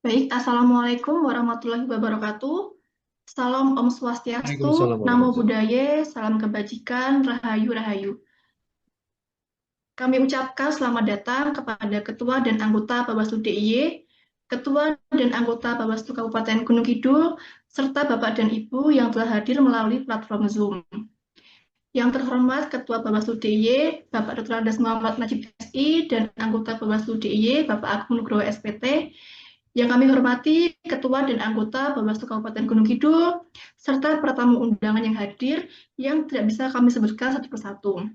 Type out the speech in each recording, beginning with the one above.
Baik, Assalamualaikum warahmatullahi wabarakatuh. Salam Om Swastiastu, Waalaikumsalam Namo warahmatullahi. Buddhaya, Salam Kebajikan, Rahayu Rahayu. Kami ucapkan selamat datang kepada Ketua dan anggota Bawaslu DIY, Ketua dan anggota Bawaslu Kabupaten Gunung Kidul, serta Bapak dan Ibu yang telah hadir melalui platform Zoom. Yang terhormat Ketua Bawaslu DIY, Bapak Dr. Andes Muhammad Najib SI, dan anggota Bawaslu DIY, Bapak Agung Nugroho SPT, yang kami hormati Ketua dan anggota Bawaslu Kabupaten Gunung Kidul, serta para tamu undangan yang hadir yang tidak bisa kami sebutkan satu persatu.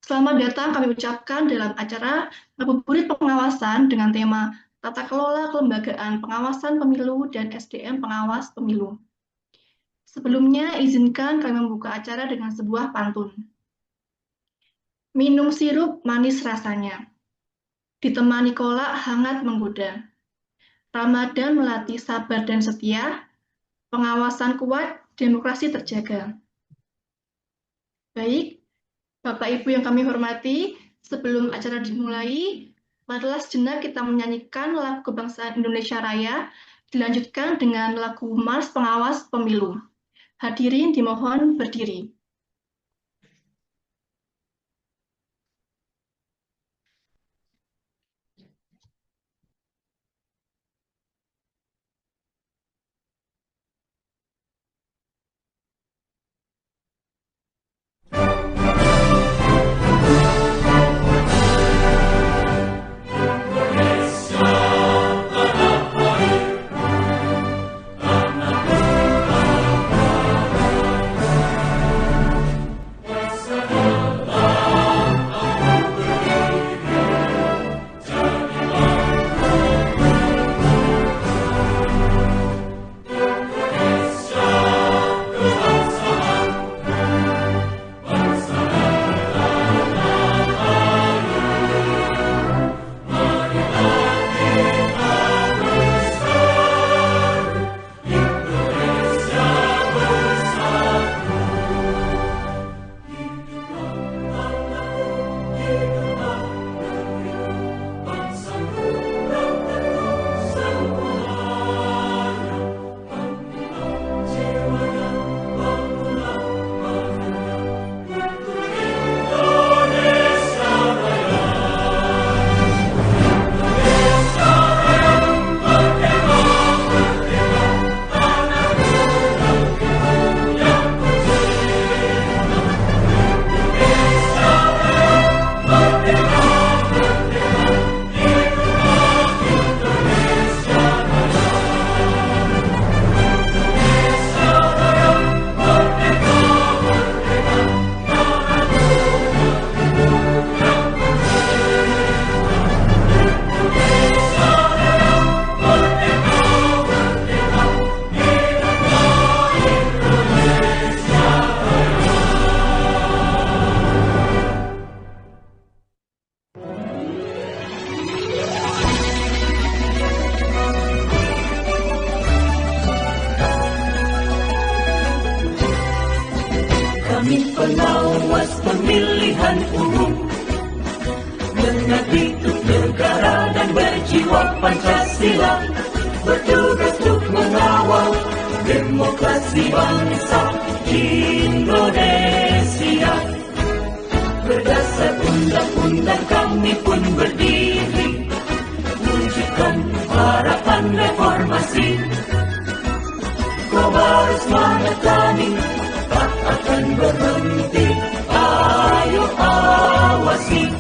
Selamat datang kami ucapkan dalam acara Ngabuburit Pengawasan dengan tema Tata Kelola Kelembagaan Pengawasan Pemilu dan SDM Pengawas Pemilu. Sebelumnya, izinkan kami membuka acara dengan sebuah pantun. Minum sirup manis rasanya, ditemani kolak hangat menggoda. Ramadan melatih sabar dan setia, pengawasan kuat, demokrasi terjaga. Baik, Bapak Ibu yang kami hormati, sebelum acara dimulai, marilah sejenak kita menyanyikan lagu kebangsaan Indonesia Raya, dilanjutkan dengan lagu Mars Pengawas Pemilu. Hadirin dimohon berdiri. Kami pengawas pemilihan umum, mengabdi untuk negara dan berjiwa Pancasila, bertugas untuk mengawal demokrasi bangsa Indonesia. Berdasar undang-undang kami pun berdiri, wujudkan harapan reformasi. Kobar semangat kami tak akan berhenti, ayo awasi.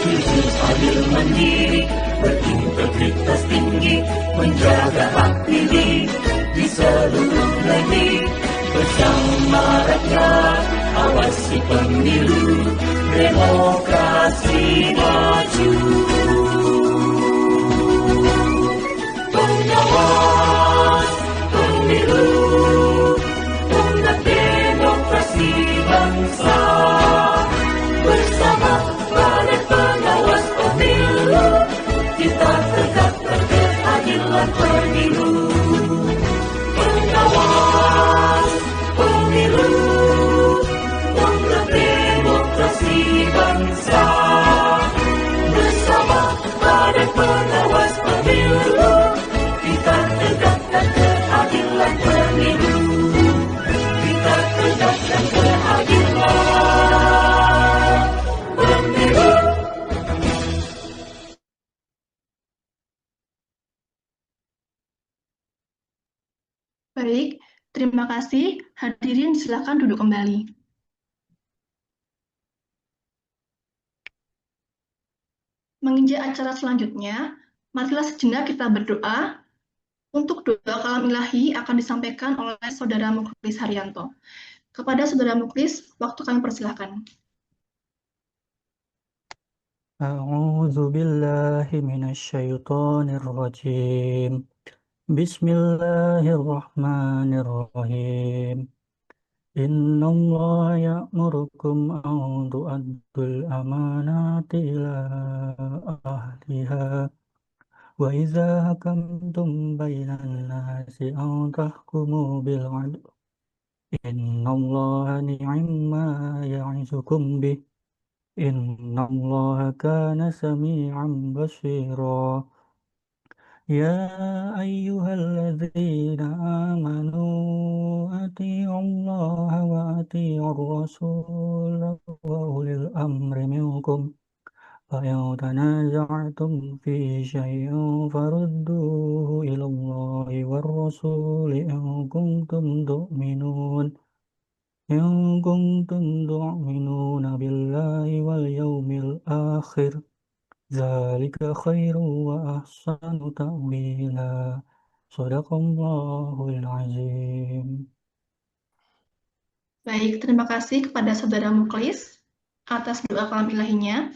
Jujur, adil, mandiri, berintegritas tinggi, menjaga hak pilih di seluruh negeri. Bersama rakyat, awasi pemilu, demokrasi maju. Pengawas pemilu, tonggak demokrasi bangsa. Bersama Badan Pengawas Pemilu, kita tegakkan keadilan pemilu. Pengawas pemilu, tonggak demokrasi bangsa. Bersama Badan Pengawas Pemilu, Baik, terima kasih. Hadirin silakan duduk kembali. Menginjak acara selanjutnya, marilah sejenak kita berdoa. Untuk doa kalam ilahi akan disampaikan oleh Saudara Muklis Haryanto. Kepada Saudara Muklis, waktu kami persilahkan. أعوذ بالله من الشيطان الرجيم بسم الله الرحمن الرحيم إن الله يأمركم أن تؤدوا الأمانات إلى أهلها وإذا حكمتم بين الناس أن تحكموا بالعدل إن الله نعم ما يعظكم به إن الله كان سميعا بصيرا يا أيها الذين آمنوا أطيعوا الله وأطيعوا الرسول وأولي الأمر منكم فإن تنازعتم في شيء فردوه إلى الله والرسول إن كنتم تؤمنون بالله واليوم الآخر ذلك خير وأحسن تأويلا صدق الله العظيم. Baik, terima kasih kepada Saudara Muklis atas doa kalam ilahinya.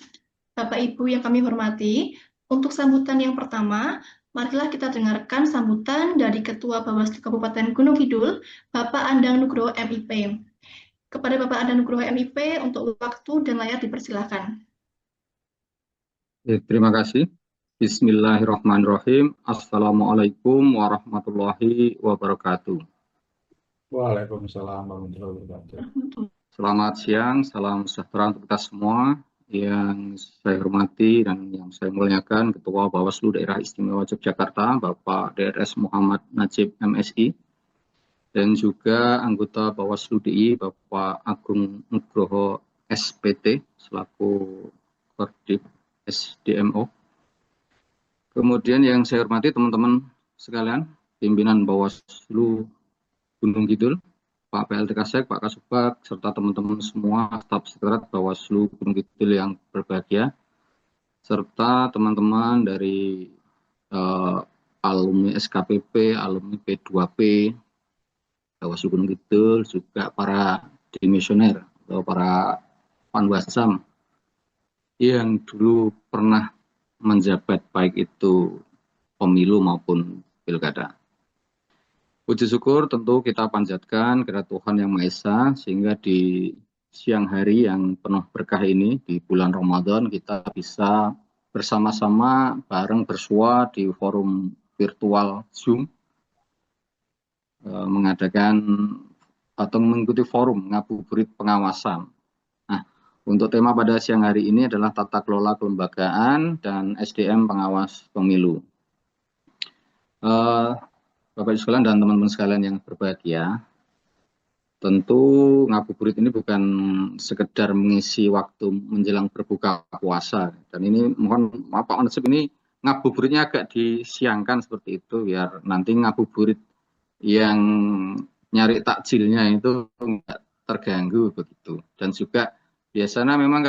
Bapak Ibu yang kami hormati, untuk sambutan yang pertama, marilah kita dengarkan sambutan dari Ketua Bawaslu Kabupaten Gunung Kidul, Bapak Andang Nugroho MIP. Kepada Bapak Andang Nugroho MIP untuk waktu dan layar dipersilahkan. Terima kasih. Bismillahirrahmanirrahim. Assalamualaikum warahmatullahi wabarakatuh. Waalaikumsalam warahmatullahi wabarakatuh. Selamat siang, salam sejahtera untuk kita semua. Yang saya hormati dan yang saya muliakan Ketua Bawaslu Daerah Istimewa Yogyakarta, Bapak DRS Muhammad Najib MSI, dan juga anggota Bawaslu DI, Bapak Agung Nugroho SPT, selaku Kordip SDMO. Kemudian yang saya hormati teman-teman sekalian, pimpinan Bawaslu Gunung Kidul, Pak PLT Kasek, Pak Kasubag, serta teman-teman semua staf sekretariat Bawaslu Gunung Kidul yang berbahagia, serta teman-teman dari alumni SKPP, alumni P2P, Bawaslu Gunung Kidul, juga para demisioner atau para panwascam yang dulu pernah menjabat baik itu pemilu maupun pilkada. Puji syukur tentu kita panjatkan kepada Tuhan Yang Maha Esa, sehingga di siang hari yang penuh berkah ini, di bulan Ramadan, kita bisa bersama-sama bareng bersua di forum virtual Zoom, mengadakan atau mengikuti forum ngabuburit pengawasan. Nah, untuk tema pada siang hari ini adalah tata kelola kelembagaan dan SDM pengawas pemilu. Bapak Ibu sekalian dan teman-teman sekalian yang berbahagia, tentu ngabuburit ini bukan sekedar mengisi waktu menjelang berbuka puasa. Dan ini mohon maaf Pak Onesip, ini ngabuburitnya agak disiangkan seperti itu, biar nanti ngabuburit yang nyari takjilnya itu enggak terganggu begitu. Dan juga biasanya memang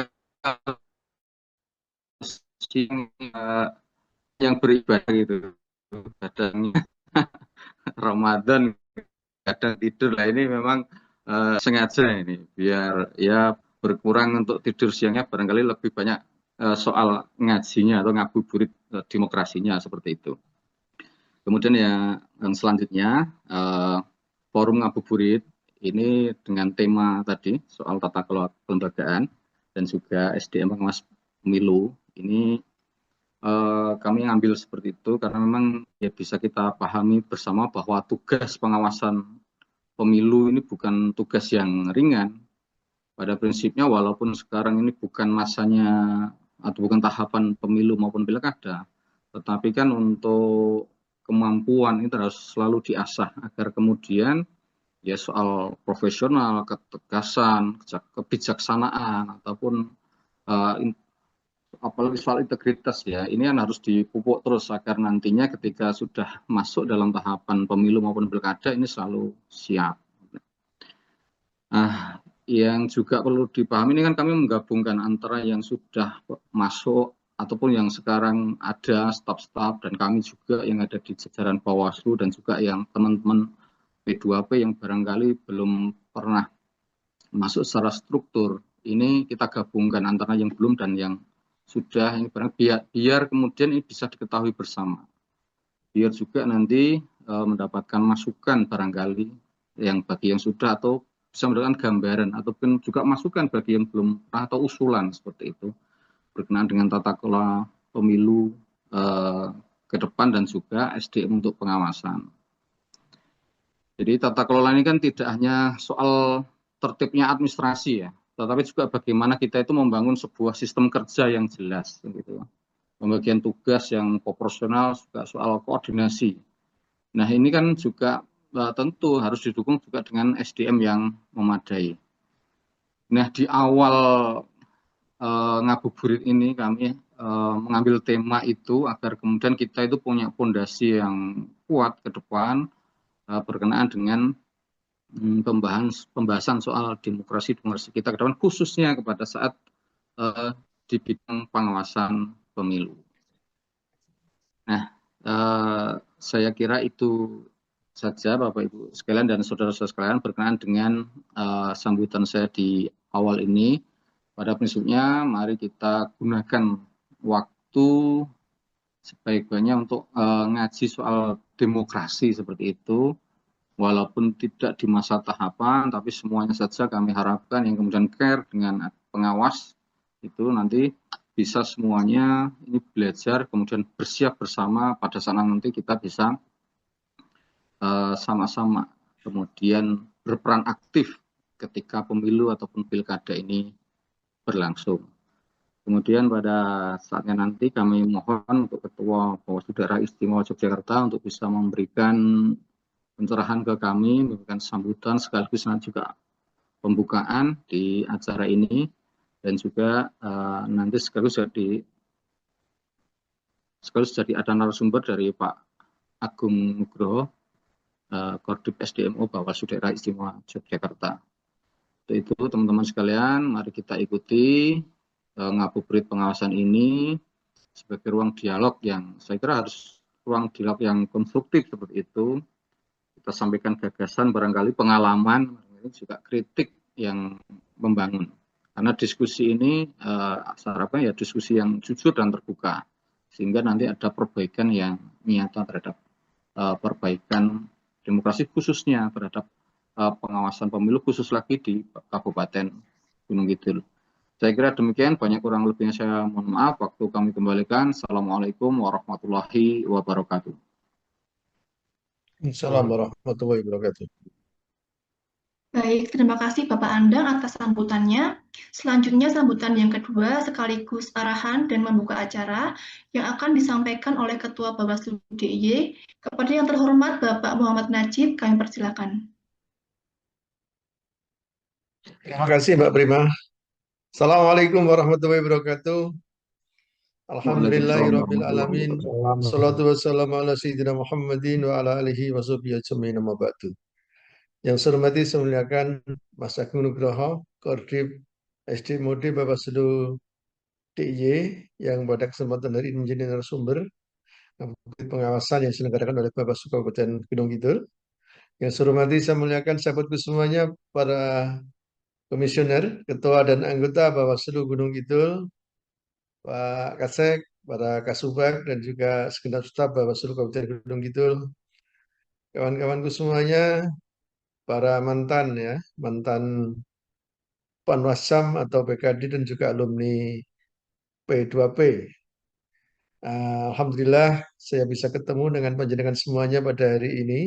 yang beribadah gitu, kadangnya Ramadan kadang tidur lah, ini memang sengaja ini biar ya berkurang untuk tidur siangnya, barangkali lebih banyak soal ngajinya atau ngabuburit demokrasinya seperti itu. Kemudian yang selanjutnya forum ngabuburit ini dengan tema tadi soal tata kelola kelembagaan dan juga SDM pengawas pemilu ini. Kami ambil seperti itu karena memang ya bisa kita pahami bersama bahwa tugas pengawasan pemilu ini bukan tugas yang ringan. Pada prinsipnya walaupun sekarang ini bukan masanya atau bukan tahapan pemilu maupun pilkada, tetapi kan untuk kemampuan itu harus selalu diasah agar kemudian ya soal profesional, ketegasan, kebijaksanaan ataupun apalagi soal integritas ya, ini kan harus dipupuk terus agar nantinya ketika sudah masuk dalam tahapan pemilu maupun pilkada ini selalu siap. Nah, yang juga perlu dipahami ini kan kami menggabungkan antara yang sudah masuk ataupun yang sekarang ada staf-staf dan kami juga yang ada di jajaran Bawaslu dan juga yang teman-teman P2P yang barangkali belum pernah masuk secara struktur. Ini kita gabungkan antara yang belum dan yang sudah, ini biar kemudian ini bisa diketahui bersama. Biar juga nanti mendapatkan masukan barangkali yang bagi yang sudah atau bisa mendapatkan gambaran ataupun juga masukan bagi yang belum atau usulan seperti itu berkenaan dengan tata kelola pemilu ke depan dan juga SDM untuk pengawasan. Jadi tata kelola ini kan tidak hanya soal tertibnya administrasi ya, tetapi juga bagaimana kita itu membangun sebuah sistem kerja yang jelas, gitu. Pembagian tugas yang proporsional, juga soal koordinasi. Nah ini kan juga tentu harus didukung juga dengan SDM yang memadai. Nah di awal ngabuburit ini kami mengambil tema itu agar kemudian kita itu punya fondasi yang kuat ke depan berkenaan dengan pembahasan soal demokrasi kita ke depan khususnya kepada saat di bidang pengawasan pemilu. Nah, saya kira itu saja Bapak Ibu sekalian dan saudara-saudara sekalian berkenaan dengan sambutan saya di awal ini. Pada prinsipnya mari kita gunakan waktu sebaik-baiknya untuk ngaji soal demokrasi seperti itu. Walaupun tidak di masa tahapan, tapi semuanya saja kami harapkan yang kemudian care dengan pengawas itu nanti bisa semuanya ini belajar, kemudian bersiap bersama pada saat nanti kita bisa sama-sama kemudian berperan aktif ketika pemilu ataupun pilkada ini berlangsung. Kemudian pada saatnya nanti kami mohon untuk Ketua Bawaslu Daerah Istimewa Yogyakarta untuk bisa memberikan pencerahan ke kami, memberikan sambutan sekaligus nanti juga pembukaan di acara ini dan juga nanti sekaligus jadi ada narasumber dari Pak Agung Nugroho, Korbid SDMO Bawaslu Daerah Istimewa Yogyakarta. Untuk itu teman-teman sekalian, mari kita ikuti ngabuburit pengawasan ini sebagai ruang dialog yang saya kira harus ruang dialog yang konstruktif seperti itu. Kita sampaikan gagasan, barangkali pengalaman, juga kritik yang membangun. Karena diskusi ini, saya harapkan ya diskusi yang jujur dan terbuka. Sehingga nanti ada perbaikan yang nyata terhadap perbaikan demokrasi khususnya terhadap pengawasan pemilu khusus lagi di Kabupaten Gunung Kidul. Saya kira demikian, banyak kurang lebihnya saya mohon maaf, waktu kami kembalikan. Assalamualaikum warahmatullahi wabarakatuh. Assalamualaikum warahmatullahi wabarakatuh. Baik, terima kasih Bapak Andang atas sambutannya. Selanjutnya sambutan yang kedua sekaligus arahan dan membuka acara yang akan disampaikan oleh Ketua Bawaslu DIY. Kepada yang terhormat Bapak Muhammad Najib, kami persilakan. Terima kasih Mbak Prima. Assalamualaikum warahmatullahi wabarakatuh. Alhamdulillahirabbil alamin. Wassalatu wassalamu ala sayyidina Muhammadin wa ala alihi wa sahbihi ajmain amma ba'du. Yang saya hormati, saya muliakan Mas Agung Nugroho, Korbid SDMOD Bawaslu DIY yang pada kesempatan hari ini menjadi narasumber pengawasan yang diselenggarakan oleh Bawaslu Kabupaten Gunung Kidul. Yang saya hormati, saya muliakan sahabatku semuanya, para komisioner, ketua dan anggota Bawaslu Gunung Kidul, Pak Kasek, para Kasubag, dan juga segenap staf Bawaslu Kabupaten Gunung Kidul, kawan-kawanku semuanya, para mantan Panwascam atau PKD dan juga alumni P2P. Alhamdulillah saya bisa ketemu dengan panjenengan semuanya pada hari ini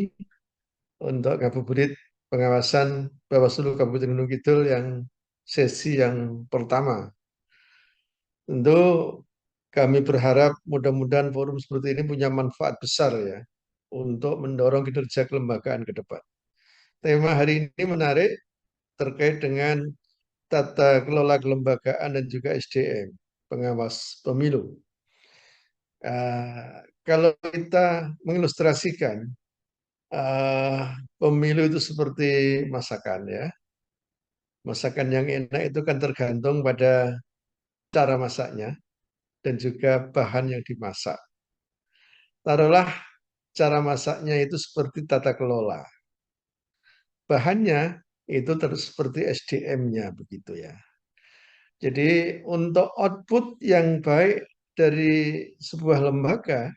untuk ngabuburit pengawasan Bawaslu Kabupaten Gunung Kidul yang sesi yang pertama. Tentu kami berharap mudah-mudahan forum seperti ini punya manfaat besar ya untuk mendorong kinerja kelembagaan ke depan. Tema hari ini menarik terkait dengan tata kelola kelembagaan dan juga SDM. pengawas pemilu. Kalau kita mengilustrasikan pemilu itu seperti masakan ya. Masakan yang enak itu kan tergantung pada cara masaknya dan juga bahan yang dimasak. Taruhlah cara masaknya itu seperti tata kelola. Bahannya itu terus seperti SDM-nya begitu ya. Jadi untuk output yang baik dari sebuah lembaga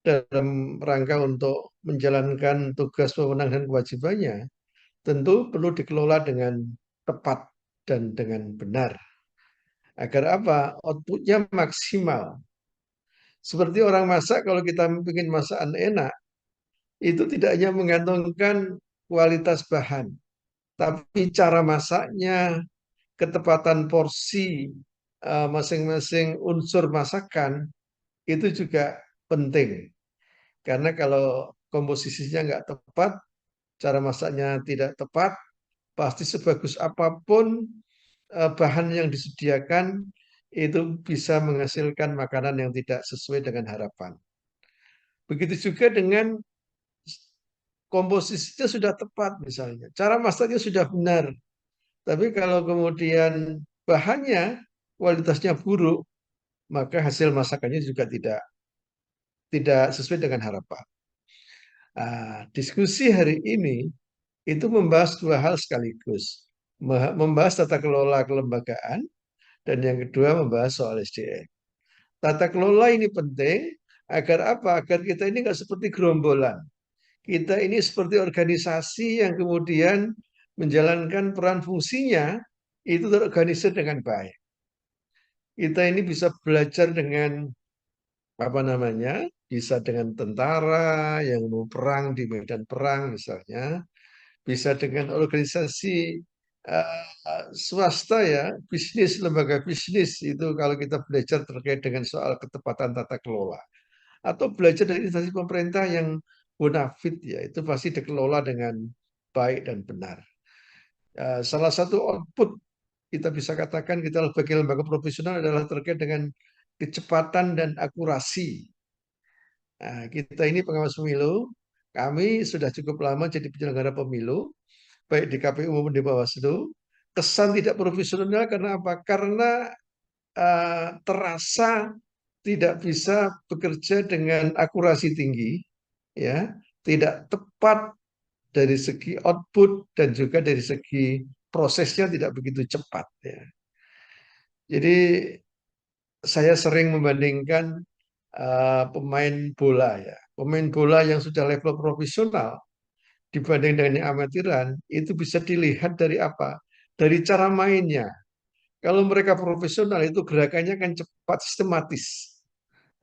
dalam rangka untuk menjalankan tugas, wewenang dan kewajibannya, tentu perlu dikelola dengan tepat dan dengan benar. Agar apa? Outputnya maksimal. Seperti orang masak, kalau kita ingin masakan enak, itu tidak hanya menggantungkan kualitas bahan, tapi cara masaknya, ketepatan porsi, masing-masing unsur masakan, itu juga penting. Karena kalau komposisinya nggak tepat, cara masaknya tidak tepat, pasti sebagus apapun bahan yang disediakan, itu bisa menghasilkan makanan yang tidak sesuai dengan harapan. Begitu juga dengan komposisinya sudah tepat misalnya, cara masaknya sudah benar, tapi kalau kemudian bahannya kualitasnya buruk, maka hasil masakannya juga tidak sesuai dengan harapan. Diskusi hari ini itu membahas dua hal sekaligus, membahas tata kelola kelembagaan dan yang kedua membahas soal SDM. Tata kelola ini penting agar apa? Agar kita ini nggak seperti gerombolan. Kita ini seperti organisasi yang kemudian menjalankan peran fungsinya itu terorganisir dengan baik. Kita ini bisa belajar dengan apa namanya, bisa dengan tentara yang mau perang di medan perang misalnya, bisa dengan organisasi swasta ya, bisnis, lembaga bisnis itu kalau kita belajar terkait dengan soal ketepatan tata kelola. Atau belajar dari instansi pemerintah yang bonafit ya, itu pasti dikelola dengan baik dan benar. Salah satu output kita bisa katakan kita sebagai lembaga profesional adalah terkait dengan kecepatan dan akurasi. Kita ini pengawas pemilu, kami sudah cukup lama jadi penyelenggara pemilu, baik di KPU maupun di Bawaslu. Kesan tidak profesional karena apa? Karena terasa tidak bisa bekerja dengan akurasi tinggi, ya, tidak tepat dari segi output dan juga dari segi prosesnya tidak begitu cepat. Ya. Jadi saya sering membandingkan pemain bola ya, pemain bola yang sudah level profesional dibanding dengan yang amatiran itu bisa dilihat dari apa? Dari cara mainnya. Kalau mereka profesional itu gerakannya kan cepat, sistematis.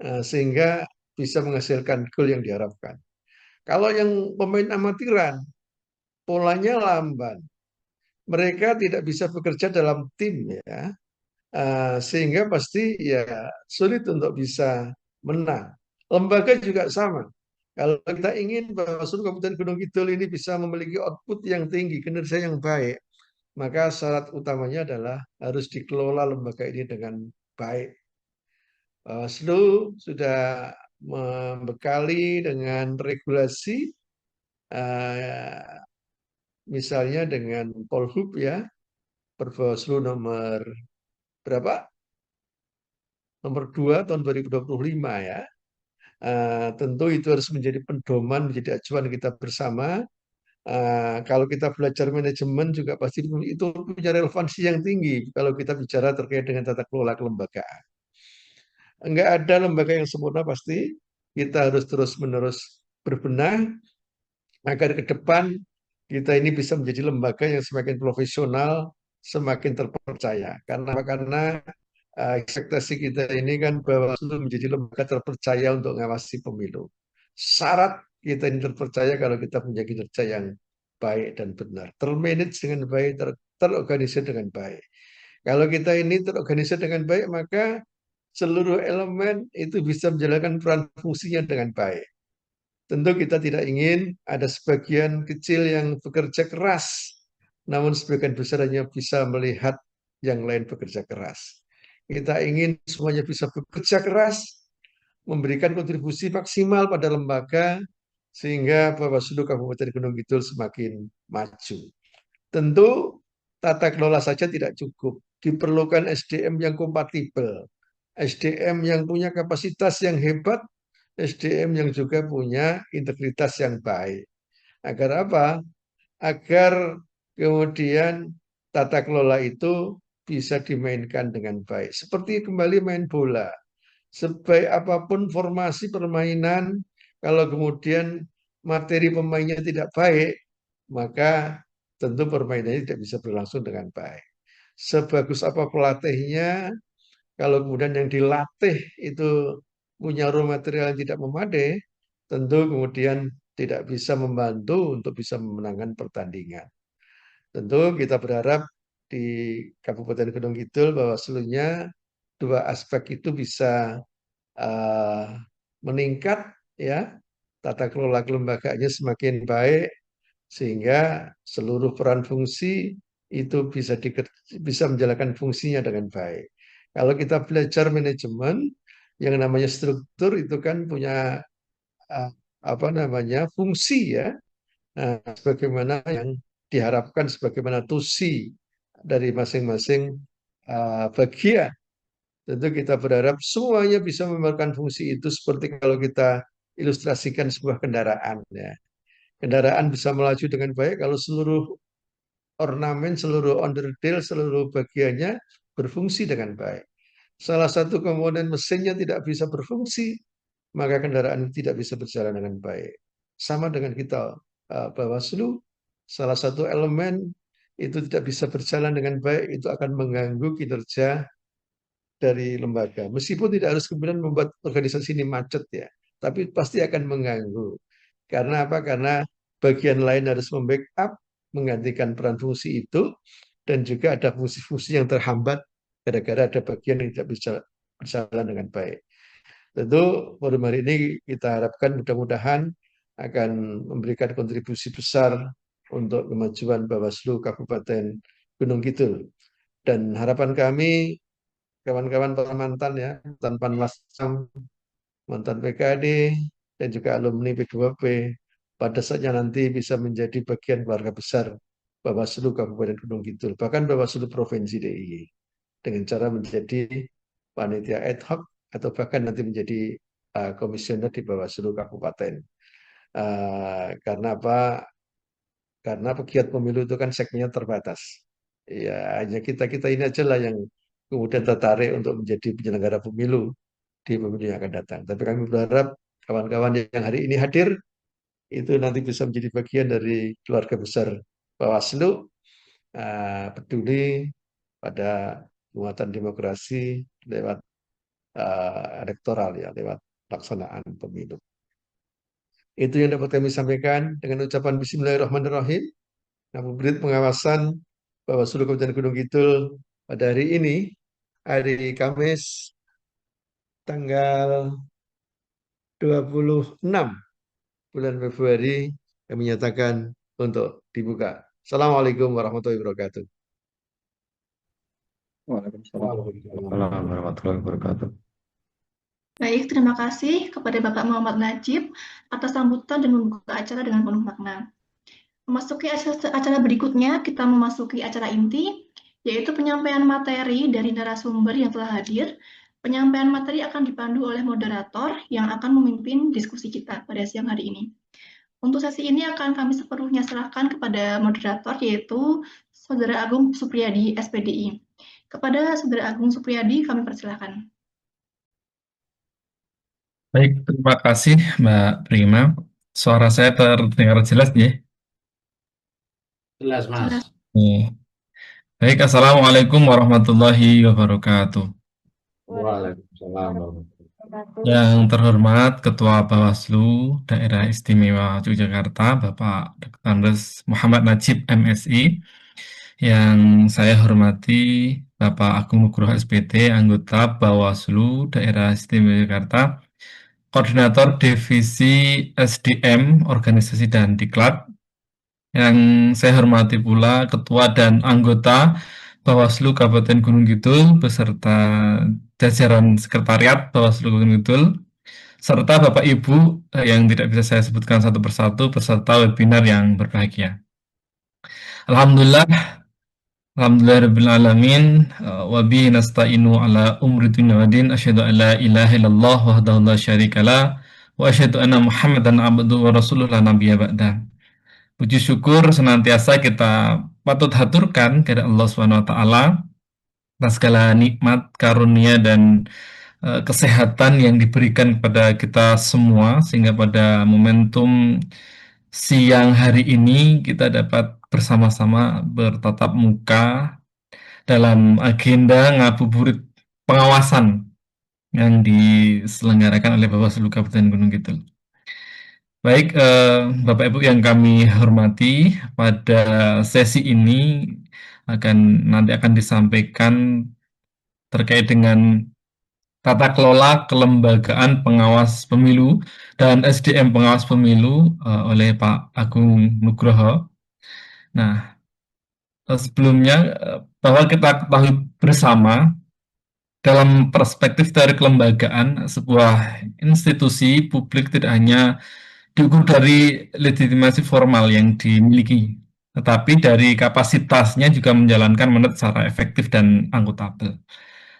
Sehingga bisa menghasilkan gol yang diharapkan. Kalau yang pemain amatiran, polanya lamban. Mereka tidak bisa bekerja dalam tim ya, sehingga pasti ya sulit untuk bisa menang. Lembaga juga sama. Kalau kita ingin bahwa seluruh Kabupaten Gunung Kidul ini bisa memiliki output yang tinggi, kinerja yang baik, maka syarat utamanya adalah harus dikelola lembaga ini dengan baik. Bawaslu sudah membekali dengan regulasi, misalnya dengan Polhub ya, Perbawaslu nomor berapa? Nomor 2 tahun 2025 ya. Tentu itu harus menjadi pedoman, menjadi acuan kita bersama. Kalau kita belajar manajemen juga pasti itu punya relevansi yang tinggi kalau kita bicara terkait dengan tata kelola kelembagaan. Enggak ada lembaga yang sempurna pasti. Kita harus terus-menerus berbenah agar ke depan kita ini bisa menjadi lembaga yang semakin profesional, semakin terpercaya. Karena ekspektasi kita ini kan Bawaslu menjadi lembaga terpercaya untuk mengawasi pemilu. Syarat kita ini terpercaya kalau kita punya kinerja yang baik dan benar, termanage dengan baik, terorganisir dengan baik. Kalau kita ini terorganisir dengan baik, maka seluruh elemen itu bisa menjalankan peran fungsinya dengan baik. Tentu kita tidak ingin ada sebagian kecil yang bekerja keras, namun sebagian besar hanya bisa melihat yang lain bekerja keras. kita ingin semuanya bisa bekerja keras, memberikan kontribusi maksimal pada lembaga, sehingga Bawaslu Kabupaten Gunung Kidul semakin maju. Tentu tata kelola saja tidak cukup, diperlukan SDM yang kompatibel, SDM yang punya kapasitas yang hebat, SDM yang juga punya integritas yang baik. Agar apa? Agar kemudian tata kelola itu bisa dimainkan dengan baik. Seperti kembali main bola. Sebaik apapun formasi permainan, kalau kemudian materi pemainnya tidak baik, maka tentu permainannya tidak bisa berlangsung dengan baik. Sebagus apa pelatihnya, kalau kemudian yang dilatih itu punya raw material yang tidak memadai, tentu kemudian tidak bisa membantu untuk bisa memenangkan pertandingan. Tentu kita berharap di Kabupaten Gunung Kidul Bawaslu-nya dua aspek itu bisa meningkat, ya, tata kelola kelembagaannya semakin baik sehingga seluruh peran fungsi itu bisa menjalankan fungsinya dengan baik. Kalau kita belajar manajemen, yang namanya struktur itu kan punya apa namanya fungsi, ya. Nah, sebagaimana yang diharapkan, sebagaimana tusi dari masing-masing bagian. Tentu kita berharap semuanya bisa memerankan fungsi itu, seperti kalau kita ilustrasikan sebuah kendaraan, ya. Kendaraan bisa melaju dengan baik kalau seluruh ornamen, seluruh onderdil, seluruh bagiannya berfungsi dengan baik. Salah satu komponen mesinnya tidak bisa berfungsi, maka kendaraan tidak bisa berjalan dengan baik. Sama dengan kita, Bawaslu, salah satu elemen itu tidak bisa berjalan dengan baik, itu akan mengganggu kinerja dari lembaga. Meskipun tidak harus kemudian membuat organisasi ini macet, ya, tapi pasti akan mengganggu. Karena apa? Karena bagian lain harus membackup, menggantikan peran fungsi itu, dan juga ada fungsi-fungsi yang terhambat gara-gara ada bagian yang tidak bisa berjalan dengan baik. Tentu forum hari ini kita harapkan mudah-mudahan akan memberikan kontribusi besar untuk kemajuan Bawaslu Kabupaten Gunung Kidul. Dan harapan kami, kawan-kawan para mantan, ya, mantan Panwascam, mantan PKD, dan juga alumni P2P, pada saatnya nanti bisa menjadi bagian keluarga besar Bawaslu Kabupaten Gunung Kidul, bahkan Bawaslu Provinsi DIY, dengan cara menjadi panitia ad hoc atau bahkan nanti menjadi komisioner di Bawaslu Kabupaten. Karena apa? Karena pegiat pemilu itu kan segmennya terbatas. Ya, hanya kita ini aja lah yang kemudian tertarik untuk menjadi penyelenggara pemilu di pemilu yang akan datang. Tapi kami berharap kawan-kawan yang hari ini hadir itu nanti bisa menjadi bagian dari keluarga besar Bawaslu, peduli pada penguatan demokrasi lewat elektoral, ya, lewat pelaksanaan pemilu. Itu yang dapat kami sampaikan dengan ucapan Bismillahirrahmanirrahim. Ngabuburit pengawasan Bawaslu Kabupaten Gunung Kidul pada hari ini, hari Kamis, tanggal 26 bulan Februari, kami nyatakan untuk dibuka. Assalamualaikum warahmatullahi wabarakatuh. Waalaikumsalam warahmatullahi wabarakatuh. Baik, terima kasih kepada Bapak Muhammad Najib atas sambutan dan membuka acara dengan penuh makna. Memasuki acara berikutnya, kita memasuki acara inti, yaitu penyampaian materi dari narasumber yang telah hadir. Penyampaian materi akan dipandu oleh moderator yang akan memimpin diskusi kita pada siang hari ini. Untuk sesi ini akan kami sepenuhnya serahkan kepada moderator, yaitu Saudara Agung Supriyadi, SPDI. Kepada Saudara Agung Supriyadi, kami persilahkan. Baik, terima kasih Mbak Prima. Suara saya terdengar jelas ya? Jelas, Mas. Baik, Assalamualaikum warahmatullahi wabarakatuh. Waalaikumsalam. Yang terhormat Ketua Bawaslu Daerah Istimewa Yogyakarta, Bapak Dr. Andes Muhammad Najib MSI. Yang saya hormati Bapak Agung Nugroho SPT, anggota Bawaslu Daerah Istimewa Yogyakarta, Koordinator Divisi SDM, Organisasi dan Diklat. Yang saya hormati pula Ketua dan anggota Bawaslu Kabupaten Gunung Kidul beserta jajaran sekretariat Bawaslu Gunung Kidul, serta Bapak Ibu yang tidak bisa saya sebutkan satu persatu peserta webinar yang berbahagia. Alhamdulillah, Alhamdulillahirabbil alamin, wa bihi nasta'inu ala umri dunya waddin, asyhadu an la ilaha illallah wahdahu la syarikalah wa asyhadu anna Muhammadan abduhu wa rasuluhu la nabiyya ba'da. Puji syukur senantiasa kita patut haturkan kepada Allah Subhanahu wa taala atas segala nikmat, karunia dan kesehatan yang diberikan kepada kita semua sehingga pada momentum siang hari ini kita dapat bersama-sama bertatap muka dalam agenda ngabuburit pengawasan yang diselenggarakan oleh Bawaslu Kabupaten Gunung Kidul. Baik, Bapak Ibu yang kami hormati, pada sesi ini nanti akan disampaikan terkait dengan tata kelola kelembagaan pengawas pemilu dan SDM pengawas pemilu oleh Pak Agung Nugroho. Nah, sebelumnya bahwa kita ketahui bersama dalam perspektif dari kelembagaan, sebuah institusi publik tidak hanya diukur dari legitimasi formal yang dimiliki, tetapi dari kapasitasnya juga menjalankan mandat secara efektif dan akuntabel.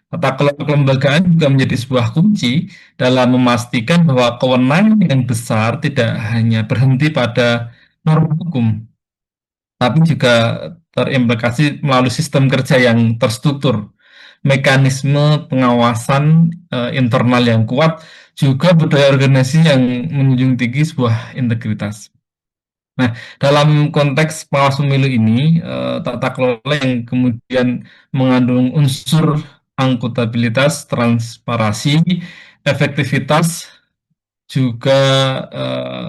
Tata kelola kelembagaan juga menjadi sebuah kunci dalam memastikan bahwa kewenangan yang besar tidak hanya berhenti pada norma hukum, tapi juga terimplikasi melalui sistem kerja yang terstruktur, mekanisme pengawasan internal yang kuat, juga budaya organisasi yang menjunjung tinggi sebuah integritas. Nah, dalam konteks pengawas pemilu ini, tata kelola yang kemudian mengandung unsur akuntabilitas, transparansi, efektivitas, juga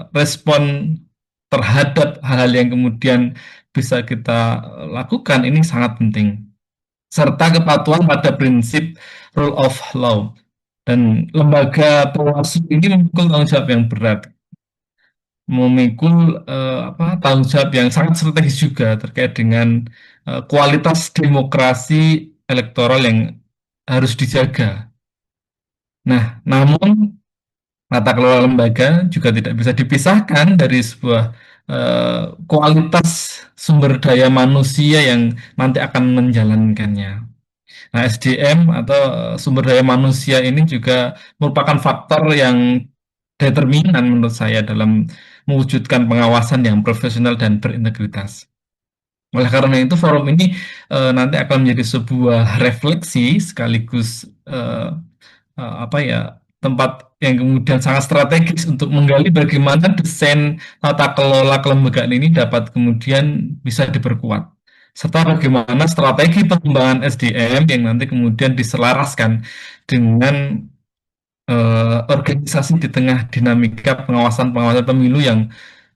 respon terhadap hal-hal yang kemudian bisa kita lakukan ini sangat penting. Serta kepatuhan pada prinsip rule of law. Dan lembaga pengawas ini memikul tanggung jawab yang berat, memikul tanggung jawab yang sangat strategis juga terkait dengan kualitas demokrasi elektoral yang harus dijaga. Nah, namun tata kelola lembaga juga tidak bisa dipisahkan dari sebuah kualitas sumber daya manusia yang nanti akan menjalankannya. Nah, SDM atau sumber daya manusia ini juga merupakan faktor yang determinan menurut saya dalam mewujudkan pengawasan yang profesional dan berintegritas. Oleh karena itu, forum ini nanti akan menjadi sebuah refleksi sekaligus tempat yang kemudian sangat strategis untuk menggali bagaimana desain tata kelola kelembagaan ini dapat kemudian bisa diperkuat, serta bagaimana strategi pengembangan SDM yang nanti kemudian diselaraskan dengan organisasi di tengah dinamika pengawasan pemilu yang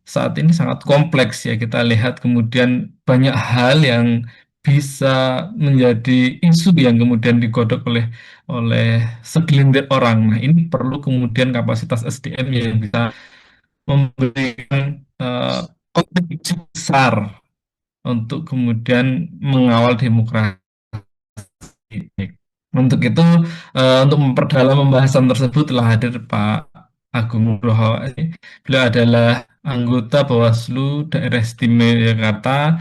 saat ini sangat kompleks ya. Kita lihat kemudian banyak hal yang bisa menjadi isu yang kemudian digodok oleh segelintir orang. Nah, ini perlu kemudian kapasitas SDM yang bisa memberikan kontribusi besar untuk kemudian mengawal demokrasi. Untuk itu, untuk memperdalam pembahasan tersebut telah hadir Pak Agung Nugroho. Beliau adalah anggota Bawaslu Daerah Istimewa Yogyakarta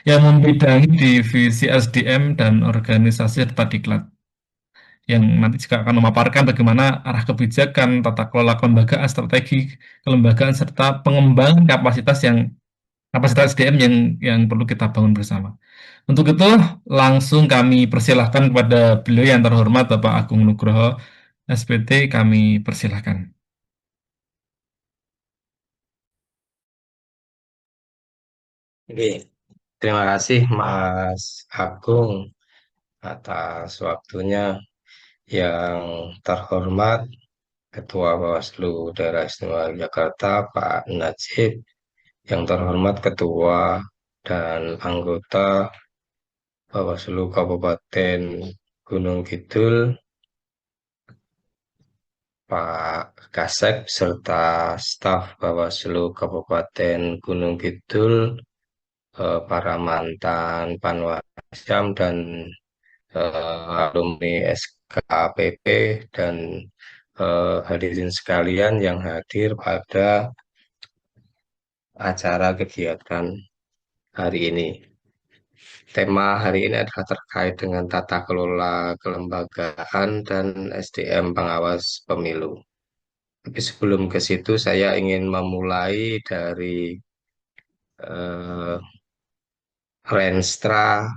yang membidangi divisi SDM dan organisasi serta diklat, yang nanti juga akan memaparkan bagaimana arah kebijakan, tata kelola kelembagaan, strategi kelembagaan, serta pengembangan kapasitas SDM yang perlu kita bangun bersama. Untuk itu, langsung kami persilahkan kepada beliau yang terhormat Bapak Agung Nugroho, SPT, kami persilahkan. Oke, terima kasih Mas Agung atas waktunya. Yang terhormat Ketua Bawaslu Daerah Istimewa Yogyakarta Pak Najib, yang terhormat Ketua dan anggota Bawaslu Kabupaten Gunung Kidul, Pak Kasek, serta staf Bawaslu Kabupaten Gunung Kidul, para mantan Panwascam dan alumni SKPP dan hadirin sekalian yang hadir pada acara kegiatan hari ini. Tema hari ini adalah terkait dengan tata kelola kelembagaan dan SDM pengawas pemilu. Tapi sebelum ke situ, saya ingin memulai dari eh, Renstra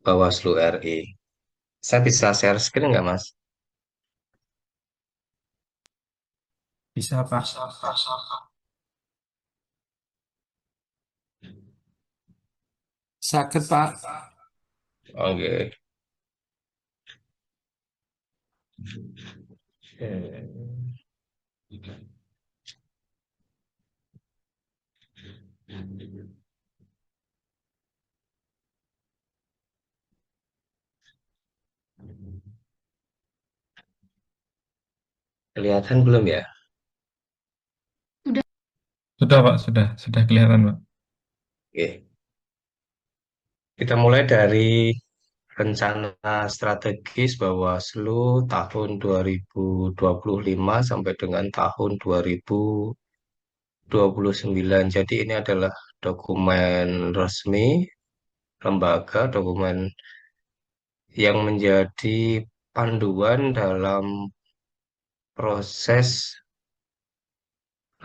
Bawaslu RI. Saya bisa share screen nggak, Mas? Bisa, Pak. Sakit, Pak. Oke. Kelihatan belum ya? Sudah. Sudah, Pak. Sudah kelihatan, Pak. Oke. Kita mulai dari rencana strategis Bawaslu tahun 2025 sampai dengan tahun 2029. Jadi ini adalah dokumen resmi lembaga, dokumen yang menjadi panduan dalam proses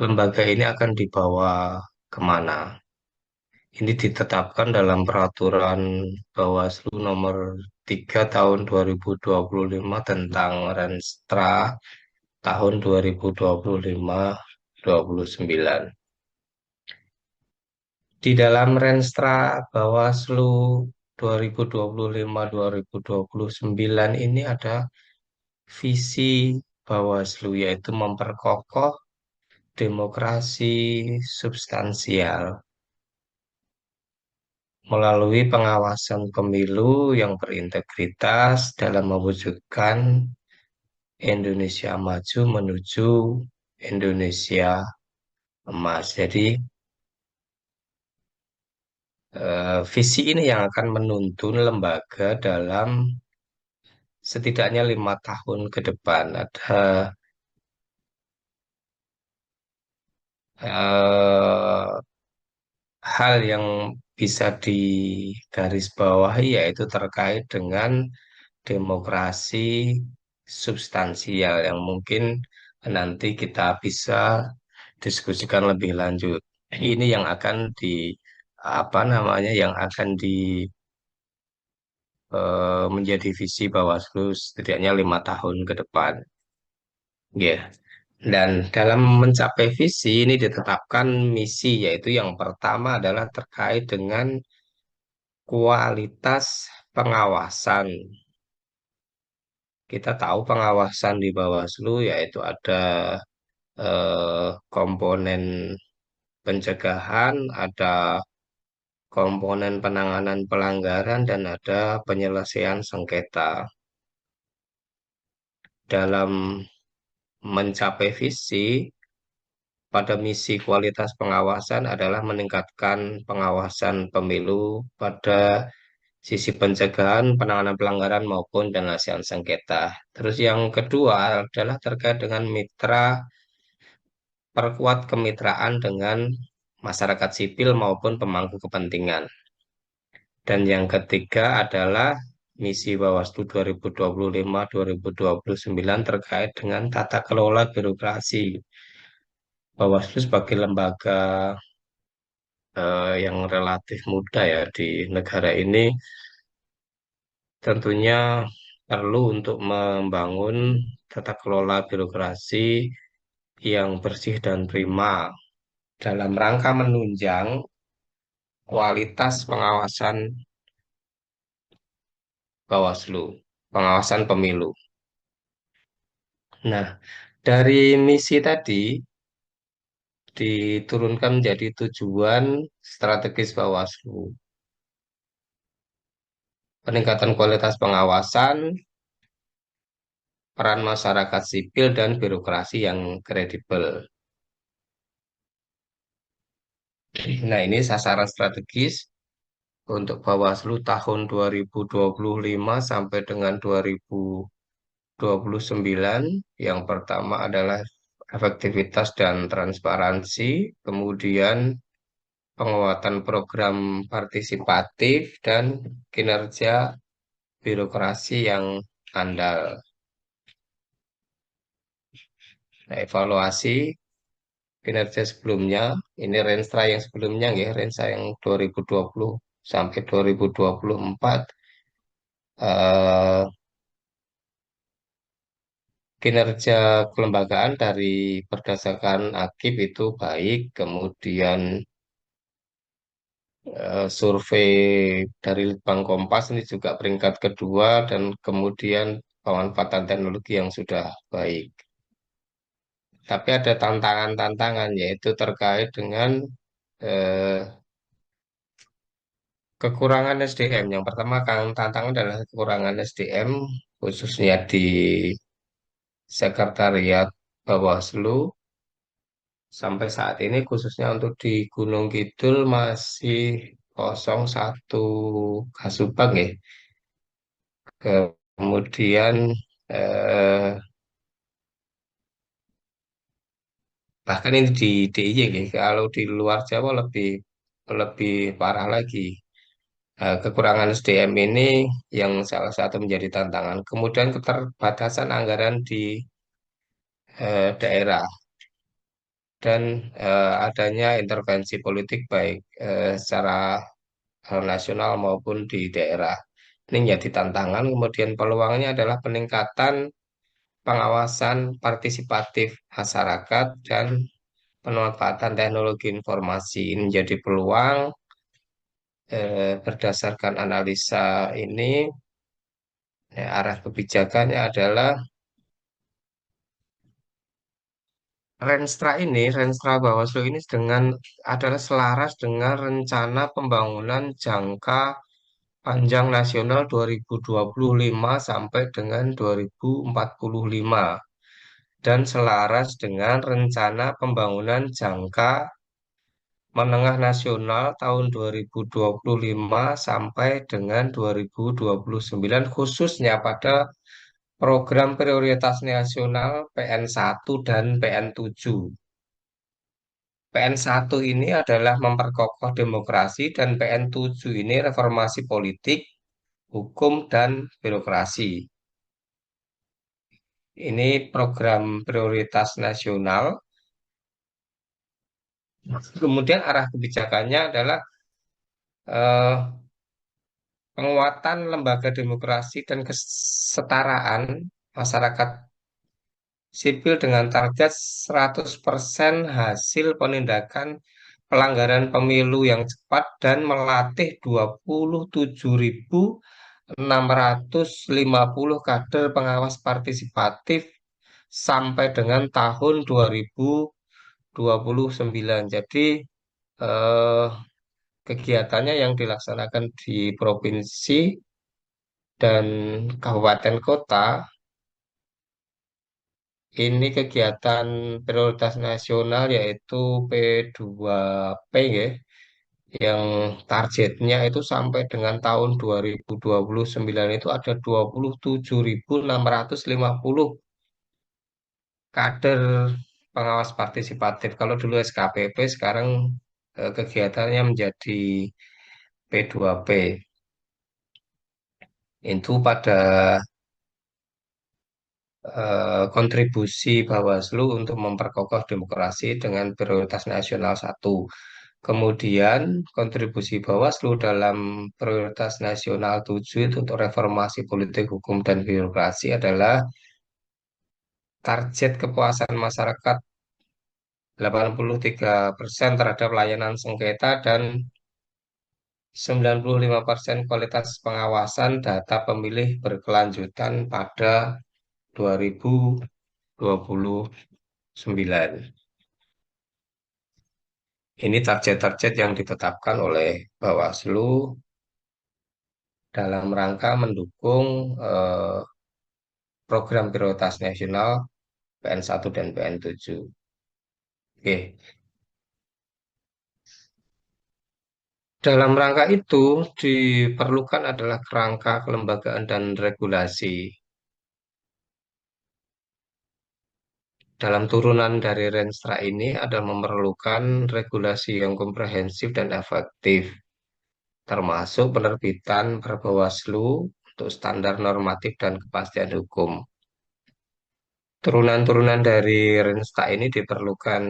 lembaga ini akan dibawa kemana. Ini ditetapkan dalam peraturan Bawaslu nomor 3 tahun 2025 tentang Renstra tahun 2025-29. Di dalam Renstra Bawaslu 2025-2029 ini ada visi Bawaslu, yaitu memperkokoh demokrasi substansial melalui pengawasan pemilu yang berintegritas dalam mewujudkan Indonesia maju menuju Indonesia emas. Jadi visi ini yang akan menuntun lembaga dalam setidaknya 5 tahun ke depan. Ada eh, hal yang bisa digarisbawahi yaitu terkait dengan demokrasi substansial yang mungkin nanti kita bisa diskusikan lebih lanjut. Ini yang akan di apa namanya yang akan menjadi visi Bawaslu setidaknya 5 tahun ke depan. Ya. Dan dalam mencapai visi ini ditetapkan misi, yaitu yang pertama adalah terkait dengan kualitas pengawasan. Kita tahu pengawasan di Bawaslu yaitu ada komponen pencegahan, ada komponen penanganan pelanggaran, dan ada penyelesaian sengketa. Dalam mencapai visi, pada misi kualitas pengawasan adalah meningkatkan pengawasan pemilu pada sisi pencegahan, penanganan pelanggaran maupun penyelesaian sengketa. Terus yang kedua adalah terkait dengan perkuat kemitraan dengan masyarakat sipil maupun pemangku kepentingan. Dan yang ketiga adalah misi Bawaslu 2025-2029 terkait dengan tata kelola birokrasi. Bawaslu sebagai lembaga yang relatif muda ya di negara ini tentunya perlu untuk membangun tata kelola birokrasi yang bersih dan prima dalam rangka menunjang kualitas pengawasan Bawaslu, pengawasan pemilu. Nah, dari misi tadi diturunkan menjadi tujuan strategis Bawaslu. Peningkatan kualitas pengawasan, peran masyarakat sipil, dan birokrasi yang kredibel. Nah, ini sasaran strategis untuk Bawaslu tahun 2025 sampai dengan 2029. Yang pertama adalah efektivitas dan transparansi, kemudian penguatan program partisipatif, dan kinerja birokrasi yang andal. Nah, evaluasi kinerja sebelumnya, ini Renstra yang sebelumnya ya, Renstra yang 2020 sampai 2024, eh, kinerja kelembagaan dari berdasarkan AKIP itu baik, kemudian survei dari Litbang Kompas ini juga peringkat kedua, dan kemudian pemanfaatan teknologi yang sudah baik. Tapi ada tantangan-tantangan, yaitu terkait dengan eh, kekurangan SDM. Yang pertama kan tantangan adalah kekurangan SDM, khususnya di sekretariat Bawaslu. Sampai saat ini khususnya untuk di Gunung Kidul masih kosong satu Kasubag ya. Kemudian eh, bahkan ini di DIY ya. Kalau di luar Jawa lebih lebih parah lagi. Kekurangan SDM ini yang salah satu menjadi tantangan. Kemudian keterbatasan anggaran di daerah, dan adanya intervensi politik baik secara nasional maupun di daerah. Ini menjadi tantangan. Kemudian peluangnya adalah peningkatan pengawasan partisipatif masyarakat dan pemanfaatan teknologi informasi. Ini menjadi peluang. Berdasarkan analisa ini, arah kebijakannya adalah Renstra Bawaslu ini adalah selaras dengan rencana pembangunan jangka panjang nasional 2025 sampai dengan 2045, dan selaras dengan rencana pembangunan jangka menengah nasional tahun 2025 sampai dengan 2029, khususnya pada program prioritas nasional PN1 dan PN7. PN1 ini adalah memperkokoh demokrasi, dan PN7 ini reformasi politik, hukum, dan birokrasi. Ini program prioritas nasional. Kemudian arah kebijakannya adalah eh, penguatan lembaga demokrasi dan kesetaraan masyarakat sipil dengan target 100% hasil penindakan pelanggaran pemilu yang cepat, dan melatih 27.650 kader pengawas partisipatif sampai dengan tahun 2029. Jadi eh, kegiatannya yang dilaksanakan di provinsi dan kabupaten kota, ini kegiatan prioritas nasional yaitu P2P ya, yang targetnya itu sampai dengan tahun 2029 itu ada 27.650 kader pengawas partisipatif. Kalau dulu SKPP, sekarang kegiatannya menjadi P2P. Itu pada kontribusi Bawaslu untuk memperkokoh demokrasi dengan prioritas nasional satu. Kemudian kontribusi Bawaslu dalam prioritas nasional 7 itu untuk reformasi politik, hukum, dan birokrasi adalah target kepuasan masyarakat 83% terhadap layanan sengketa, dan 95% kualitas pengawasan data pemilih berkelanjutan pada 2029. Ini target-target yang ditetapkan oleh Bawaslu dalam rangka mendukung program prioritas nasional PN1 dan PN7. Oke. Dalam rangka itu diperlukan adalah kerangka kelembagaan dan regulasi. Dalam turunan dari Renstra ini ada memerlukan regulasi yang komprehensif dan efektif, termasuk penerbitan Perbawaslu untuk standar normatif dan kepastian hukum. Turunan-turunan dari Renstra ini diperlukan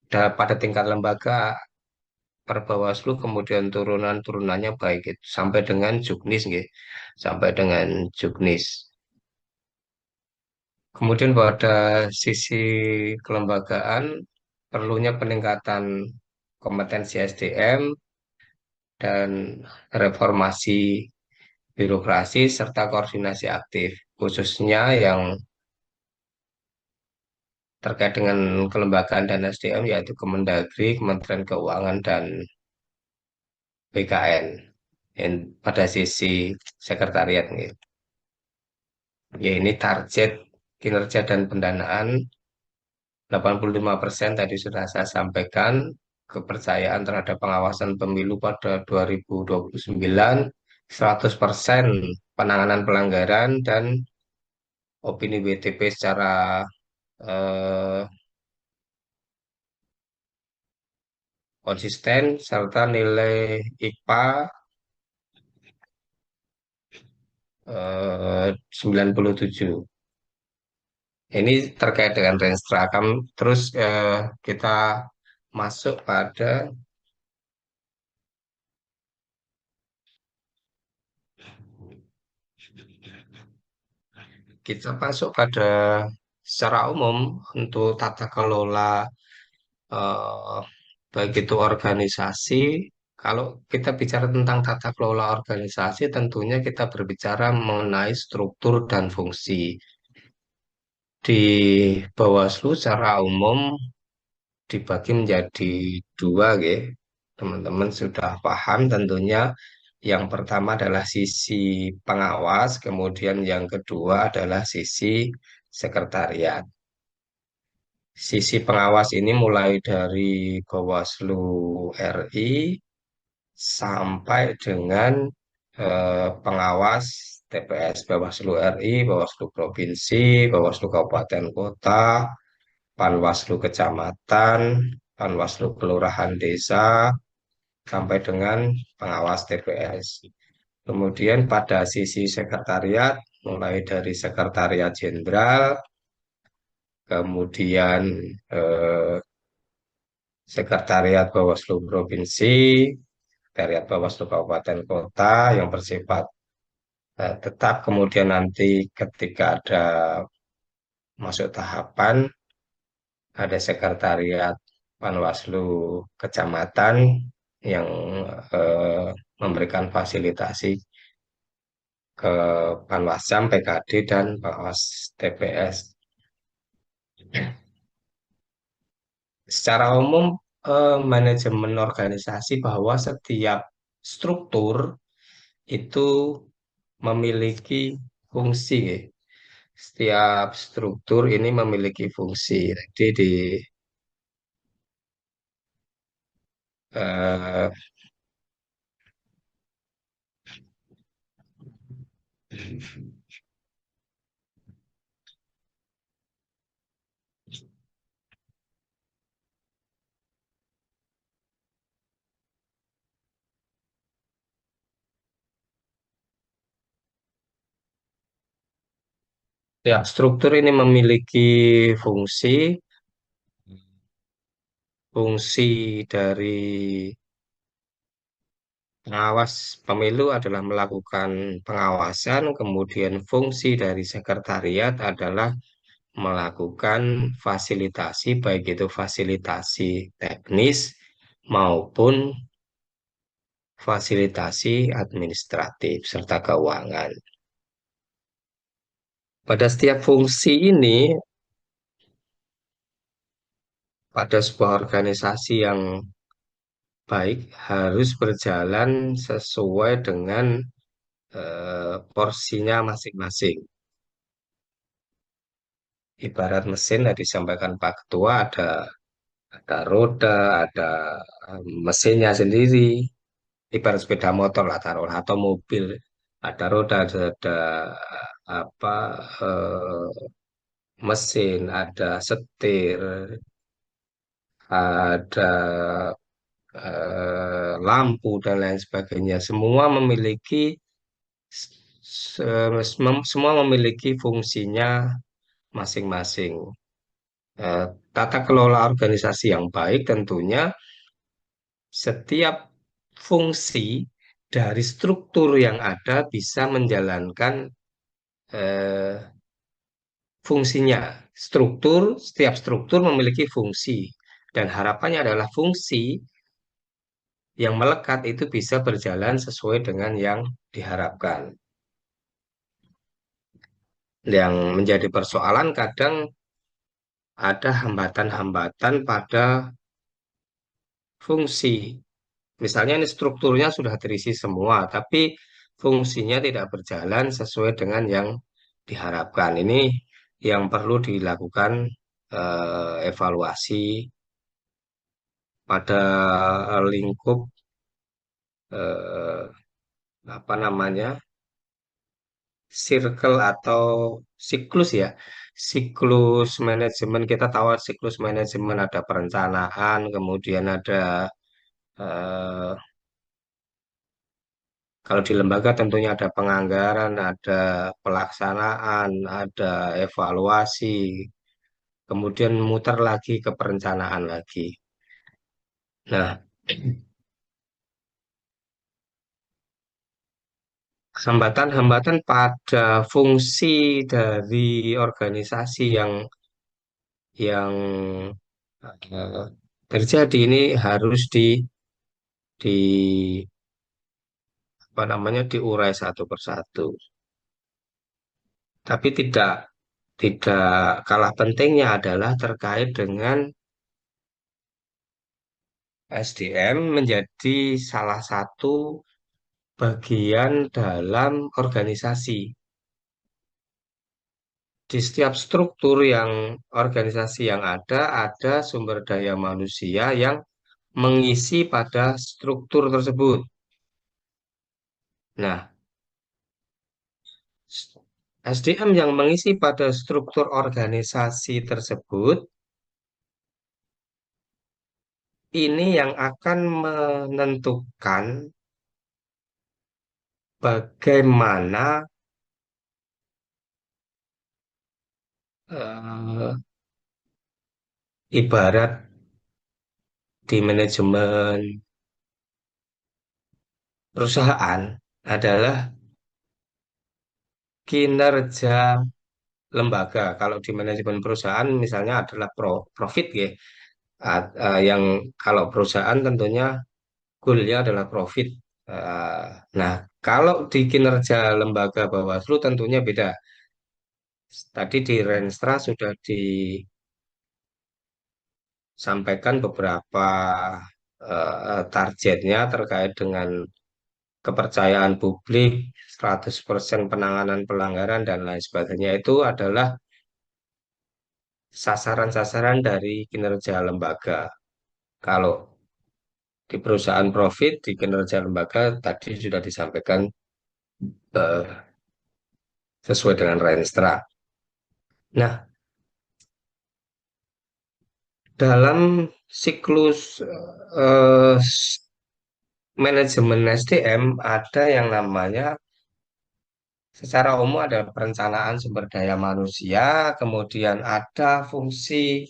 pada tingkat lembaga Perbawaslu, kemudian turunan-turunannya baik itu sampai dengan Juknis, nggih. Sampai dengan Juknis. Kemudian pada sisi kelembagaan perlunya peningkatan kompetensi SDM dan reformasi birokrasi serta koordinasi aktif, khususnya yang terkait dengan kelembagaan dan SDM yaitu Kemendagri, Kementerian Keuangan dan BKN. Pada sisi sekretariat, nggih. Ya, ini target kinerja dan pendanaan 85% tadi sudah saya sampaikan, kepercayaan terhadap pengawasan pemilu pada 2029, 100% penanganan pelanggaran dan opini WTP secara eh, konsisten serta nilai IPA 97. Ini terkait dengan Renstra. Terus kita masuk pada secara umum untuk tata kelola eh, baik itu organisasi. Kalau kita bicara tentang tata kelola organisasi, tentunya kita berbicara mengenai struktur dan fungsi. Di Bawaslu secara umum dibagi menjadi dua, ya. Teman-teman sudah paham tentunya. Yang pertama adalah sisi pengawas, kemudian yang kedua adalah sisi sekretariat. Sisi pengawas ini mulai dari Bawaslu RI sampai dengan pengawas TPS Bawaslu RI, Bawaslu Provinsi, Bawaslu Kabupaten Kota, Panwaslu Kecamatan, Panwaslu Kelurahan Desa, sampai dengan pengawas TPS. Kemudian pada sisi sekretariat, mulai dari Sekretariat Jenderal, kemudian eh, Sekretariat Bawaslu Provinsi, Sekretariat Bawaslu Kabupaten Kota yang bersifat tetap, kemudian nanti ketika ada masuk tahapan, ada Sekretariat Panwaslu Kecamatan yang memberikan fasilitasi ke Panwascam, PKD, dan Panwas TPS. Secara umum, manajemen organisasi bahwa setiap struktur itu memiliki fungsi, ya. Setiap struktur ini memiliki fungsi. Jadi eh, ya, struktur ini memiliki fungsi. Fungsi dari pengawas pemilu adalah melakukan pengawasan, kemudian fungsi dari sekretariat adalah melakukan fasilitasi, baik itu fasilitasi teknis maupun fasilitasi administratif serta keuangan. Pada setiap fungsi ini, pada sebuah organisasi yang baik harus berjalan sesuai dengan porsinya masing-masing. Ibarat mesin tadi disampaikan Pak Ketua, ada ada roda, ada mesinnya sendiri, ibarat sepeda motor lah taruhlah atau mobil, ada roda, ada apa mesin, ada setir, ada lampu dan lain sebagainya. Semua memiliki fungsinya masing-masing. Eh, Tata kelola organisasi yang baik tentunya setiap fungsi dari struktur yang ada bisa menjalankan eh, fungsinya. Setiap struktur memiliki fungsi dan harapannya adalah fungsi yang melekat itu bisa berjalan sesuai dengan yang diharapkan. Yang menjadi persoalan kadang ada hambatan-hambatan pada fungsi. Misalnya ini strukturnya sudah terisi semua, tapi fungsinya tidak berjalan sesuai dengan yang diharapkan. Ini yang perlu dilakukan evaluasi pada lingkup eh, apa namanya circle atau siklus ya. Siklus manajemen kita tahu siklus manajemen ada perencanaan, kemudian ada eh, kalau di lembaga tentunya ada penganggaran, ada pelaksanaan, ada evaluasi, kemudian muter lagi ke perencanaan lagi. Nah, hambatan-hambatan pada fungsi dari organisasi yang eh, terjadi ini harus di apa namanya diurai satu persatu. Tapi tidak kalah pentingnya adalah terkait dengan SDM menjadi salah satu bagian dalam organisasi. Di setiap struktur yang organisasi yang ada sumber daya manusia yang mengisi pada struktur tersebut. Nah, SDM yang mengisi pada struktur organisasi tersebut ini yang akan menentukan bagaimana eh, ibarat di manajemen perusahaan adalah kinerja lembaga. Kalau di manajemen perusahaan misalnya adalah profit ya. Yang kalau perusahaan tentunya goalnya adalah profit. Eh, nah, kalau di kinerja lembaga Bawaslu tentunya beda. Tadi di Renstra sudah disampaikan beberapa targetnya terkait dengan kepercayaan publik, 100% penanganan pelanggaran dan lain sebagainya itu adalah sasaran-sasaran dari kinerja lembaga. Kalau di perusahaan profit, di kinerja lembaga tadi sudah disampaikan eh, sesuai dengan Renstra. Nah, dalam siklus eh, manajemen SDM ada yang namanya secara umum ada perencanaan sumber daya manusia, kemudian ada fungsi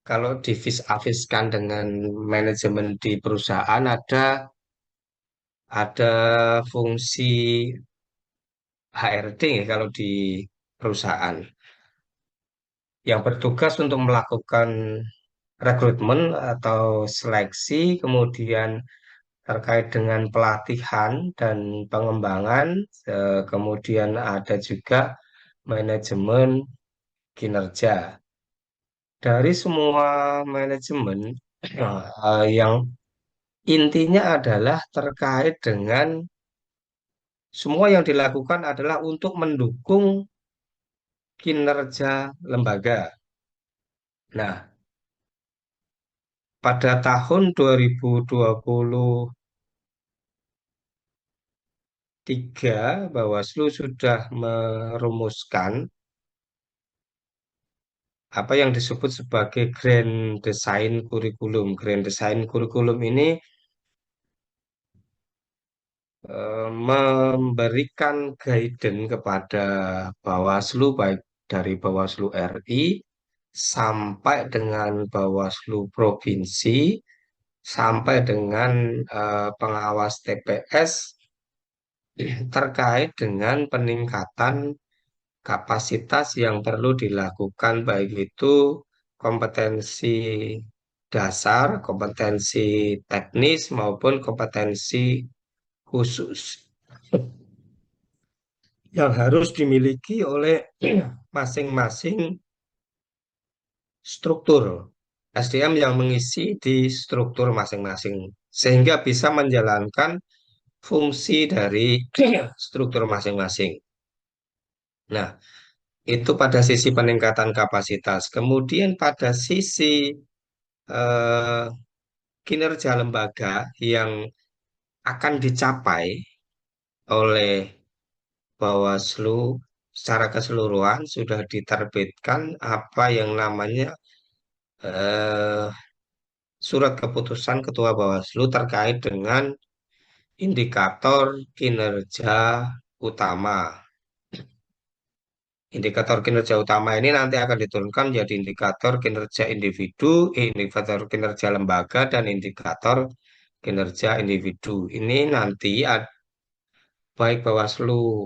kalau divis-aviskan dengan manajemen di perusahaan ada fungsi HRD ya, kalau di perusahaan yang bertugas untuk melakukan rekrutmen atau seleksi, kemudian terkait dengan pelatihan dan pengembangan, kemudian ada juga manajemen kinerja. Dari semua manajemen yang intinya adalah terkait dengan semua yang dilakukan adalah untuk mendukung kinerja lembaga. Nah, pada tahun 2023, Bawaslu sudah merumuskan apa yang disebut sebagai Grand Design Kurikulum. Grand Design Kurikulum ini memberikan guidance kepada Bawaslu, baik dari Bawaslu RI sampai dengan Bawaslu Provinsi, sampai dengan pengawas TPS terkait dengan peningkatan kapasitas yang perlu dilakukan, baik itu kompetensi dasar, kompetensi teknis, maupun kompetensi khusus yang harus dimiliki oleh masing-masing struktur SDM yang mengisi di struktur masing-masing, sehingga bisa menjalankan fungsi dari struktur masing-masing. Nah, itu pada sisi peningkatan kapasitas. Kemudian pada sisi eh, kinerja lembaga yang akan dicapai oleh Bawaslu secara keseluruhan sudah diterbitkan apa yang namanya eh, surat keputusan Ketua Bawaslu terkait dengan indikator kinerja utama. Indikator kinerja utama ini nanti akan diturunkan menjadi indikator kinerja individu, indikator kinerja lembaga, dan indikator kinerja individu. Ini nanti baik Bawaslu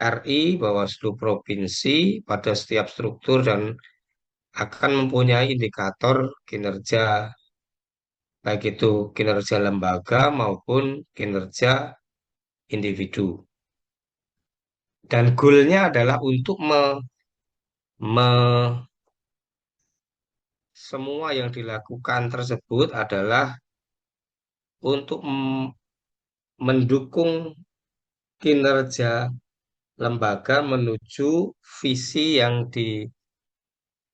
RI, Bawaslu Provinsi pada setiap struktur dan akan mempunyai indikator kinerja, baik itu kinerja lembaga maupun kinerja individu. Dan goalnya adalah untuk me- semua yang dilakukan tersebut adalah untuk mendukung kinerja lembaga menuju visi yang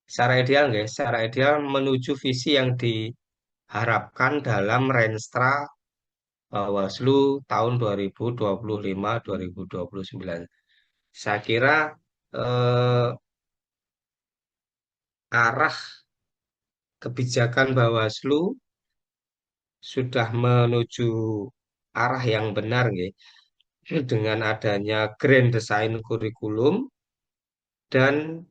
secara ideal, guys, secara ideal menuju visi yang diharapkan dalam Renstra Bawaslu tahun 2025-2029. Saya kira eh, arah kebijakan Bawaslu sudah menuju arah yang benar, nggih, dengan adanya Grand Design Kurikulum dan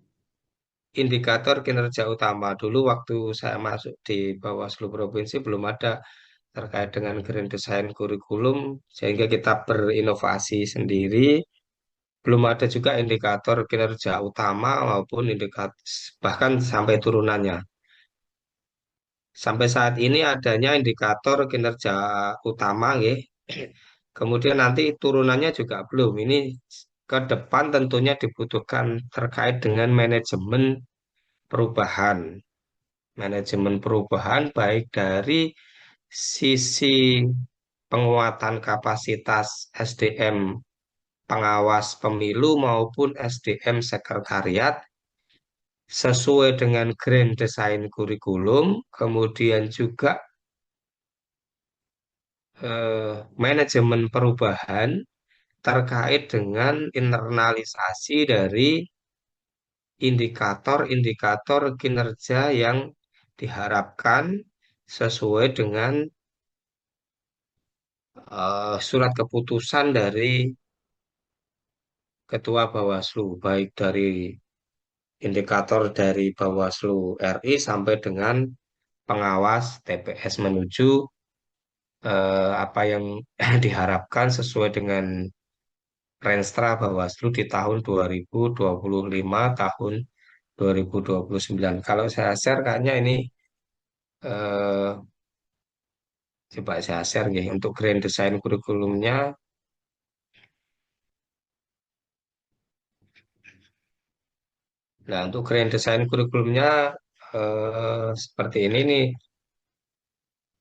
indikator kinerja utama. Dulu waktu saya masuk di Bawaslu Provinsi belum ada terkait dengan Grand Design Kurikulum, sehingga kita berinovasi sendiri. Belum ada juga indikator kinerja utama maupun indikator bahkan sampai turunannya. Sampai saat ini adanya indikator kinerja utama, nggih. Kemudian nanti turunannya juga belum. Ini ke depan tentunya dibutuhkan terkait dengan manajemen perubahan. Manajemen perubahan baik dari sisi penguatan kapasitas SDM pengawas pemilu maupun SDM sekretariat sesuai dengan Grand Design Kurikulum, kemudian juga manajemen perubahan terkait dengan internalisasi dari indikator-indikator kinerja yang diharapkan sesuai dengan surat keputusan dari Ketua Bawaslu, baik dari indikator dari Bawaslu RI sampai dengan pengawas TPS menuju apa yang diharapkan sesuai dengan Renstra Bawaslu di tahun 2025 tahun 2029. Kalau saya share kayaknya ini eh, coba saya share ya untuk Grand Design kurikulumnya. Nah, untuk Grand Design kurikulumnya seperti ini nih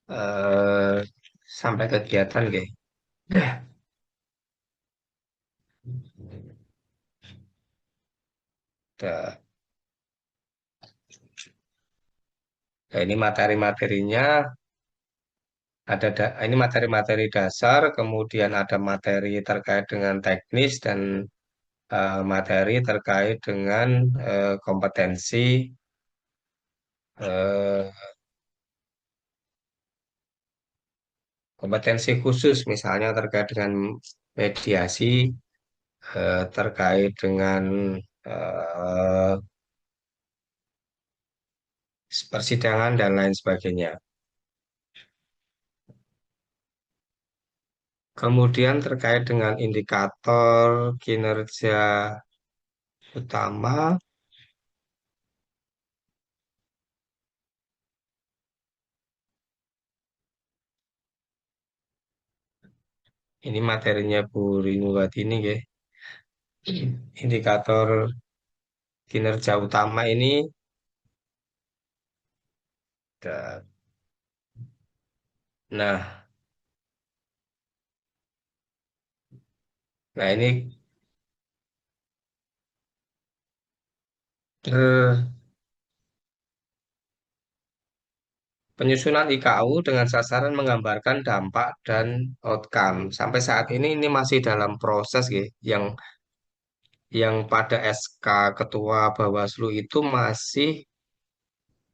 eh, sampai kegiatan guys. Dah. Nah, ini materi-materinya ini materi-materi dasar, kemudian ada materi terkait dengan teknis dan materi terkait dengan kompetensi eh, kompetensi khusus, misalnya terkait dengan mediasi, terkait dengan eh, persidangan dan lain sebagainya. Kemudian terkait dengan indikator kinerja utama, ini materinya Bu Rinuwati ini, ya. Indikator kinerja utama ini, da- nah, nah ini penyusunan IKU dengan sasaran menggambarkan dampak dan outcome. Sampai saat ini masih dalam proses, ya, yang pada SK Ketua Bawaslu itu masih